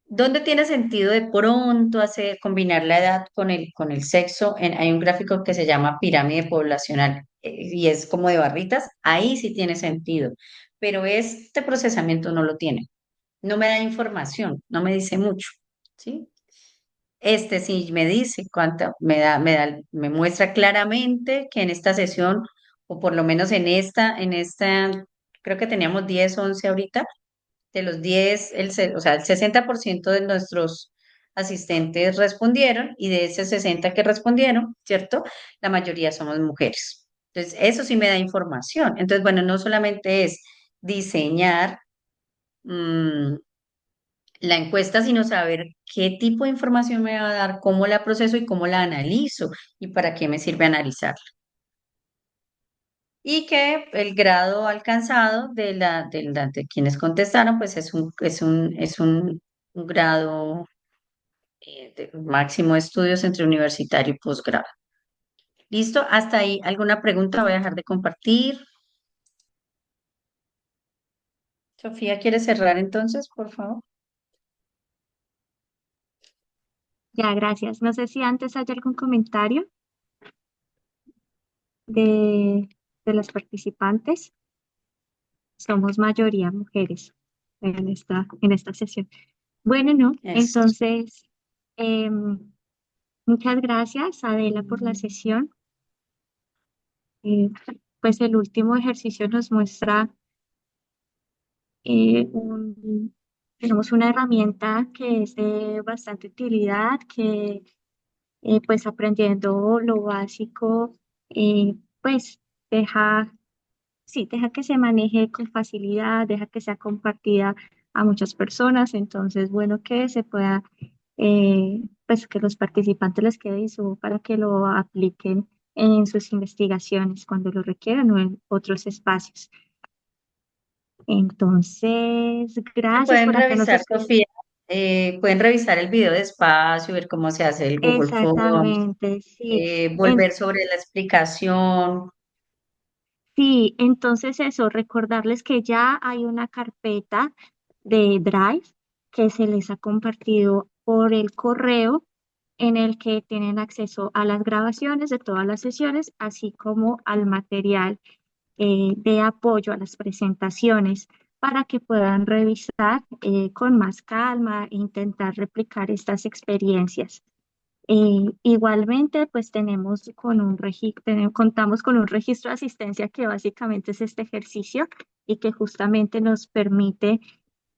A: ¿Dónde tiene sentido de pronto hacer, combinar la edad con el sexo? Hay un gráfico que se llama pirámide poblacional y es como de barritas, ahí sí tiene sentido, pero este procesamiento no lo tiene, no me da información, no me dice mucho, ¿sí? Este sí me dice cuánto, me muestra claramente que en esta sesión, o por lo menos en esta, creo que teníamos 10 11 ahorita, de los 10 o sea, el 60% de nuestros asistentes respondieron y de ese 60 que respondieron, ¿cierto? La mayoría somos mujeres. Entonces, eso sí me da información. Entonces, bueno, no solamente es diseñar mm, la encuesta, sino saber qué tipo de información me va a dar, cómo la proceso y cómo la analizo y para qué me sirve analizarla. Y que el grado alcanzado de quienes contestaron, pues es un grado de máximo de estudios entre universitario y posgrado. ¿Listo? Hasta ahí. ¿Alguna pregunta? Voy a dejar de compartir. Sofía, ¿quieres cerrar entonces, por favor?
C: Ya, gracias. No sé si antes hay algún comentario de, de los participantes. Somos mayoría mujeres en esta sesión. Bueno, no,
A: Eso.
C: entonces, em, muchas gracias, Adela, por la sesión. Eh, pues el último ejercicio nos muestra tenemos una herramienta que es de bastante utilidad, que pues aprendiendo lo básico, pues deja, sí, deja que se maneje con facilidad, deja que sea compartida a muchas personas, entonces bueno que se pueda, pues que los participantes les quede eso para que lo apliquen en sus investigaciones cuando lo requieran o en otros espacios. Entonces, gracias
A: Pueden
C: por acá nos
A: revisar,
C: escriben.
A: Sofía, pueden revisar el video despacio, ver cómo se hace el Google Forms,
C: Exactamente, sí.
A: volver sobre la explicación.
C: Sí, entonces eso, recordarles que ya hay una carpeta de Drive que se les ha compartido por el correo en el que tienen acceso a las grabaciones de todas las sesiones, así como al material de apoyo a las presentaciones para que puedan revisar con más calma e intentar replicar estas experiencias. Igualmente, pues contamos con un registro de asistencia que básicamente es este ejercicio y que justamente nos permite,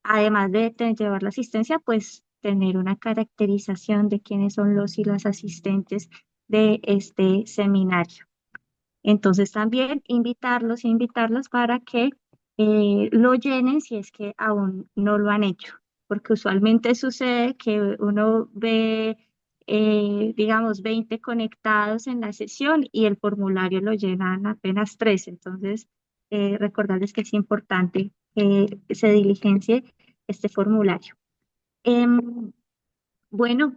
C: además de llevar la asistencia, pues tener una caracterización de quiénes son los y las asistentes de este seminario. Entonces también invitarlos e invitarlas para que lo llenen si es que aún no lo han hecho, porque usualmente sucede que uno ve, digamos, 20 conectados en la sesión y el formulario lo llenan apenas 3. Entonces, recordarles que es importante que se diligencie este formulario. Em, bueno,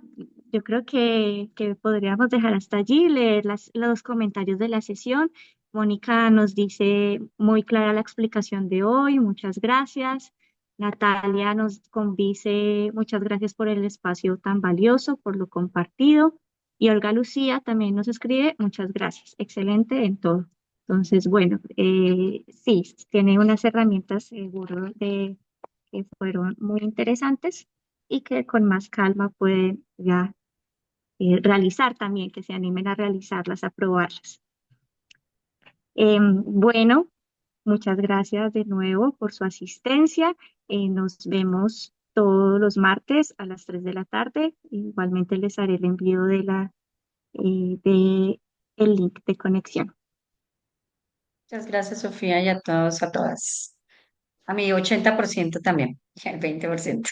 C: yo creo que podríamos dejar hasta allí, leer los comentarios de la sesión. Mónica nos dice muy clara la explicación de hoy, muchas gracias. Natalia nos dice muchas gracias por el espacio tan valioso, por lo compartido. Y Olga Lucía también nos escribe muchas gracias, excelente en todo. Entonces, bueno, sí, tiene unas herramientas seguro que fueron muy interesantes y que con más calma pueden ya realizar también, que se animen a realizarlas, a probarlas. Bueno, muchas gracias de nuevo por su asistencia. Nos vemos todos los martes a las 3 de la tarde. Igualmente les haré el envío de el link de conexión.
A: Muchas gracias, Sofía, y a todos, a todas. A mi 80% también, el 20%.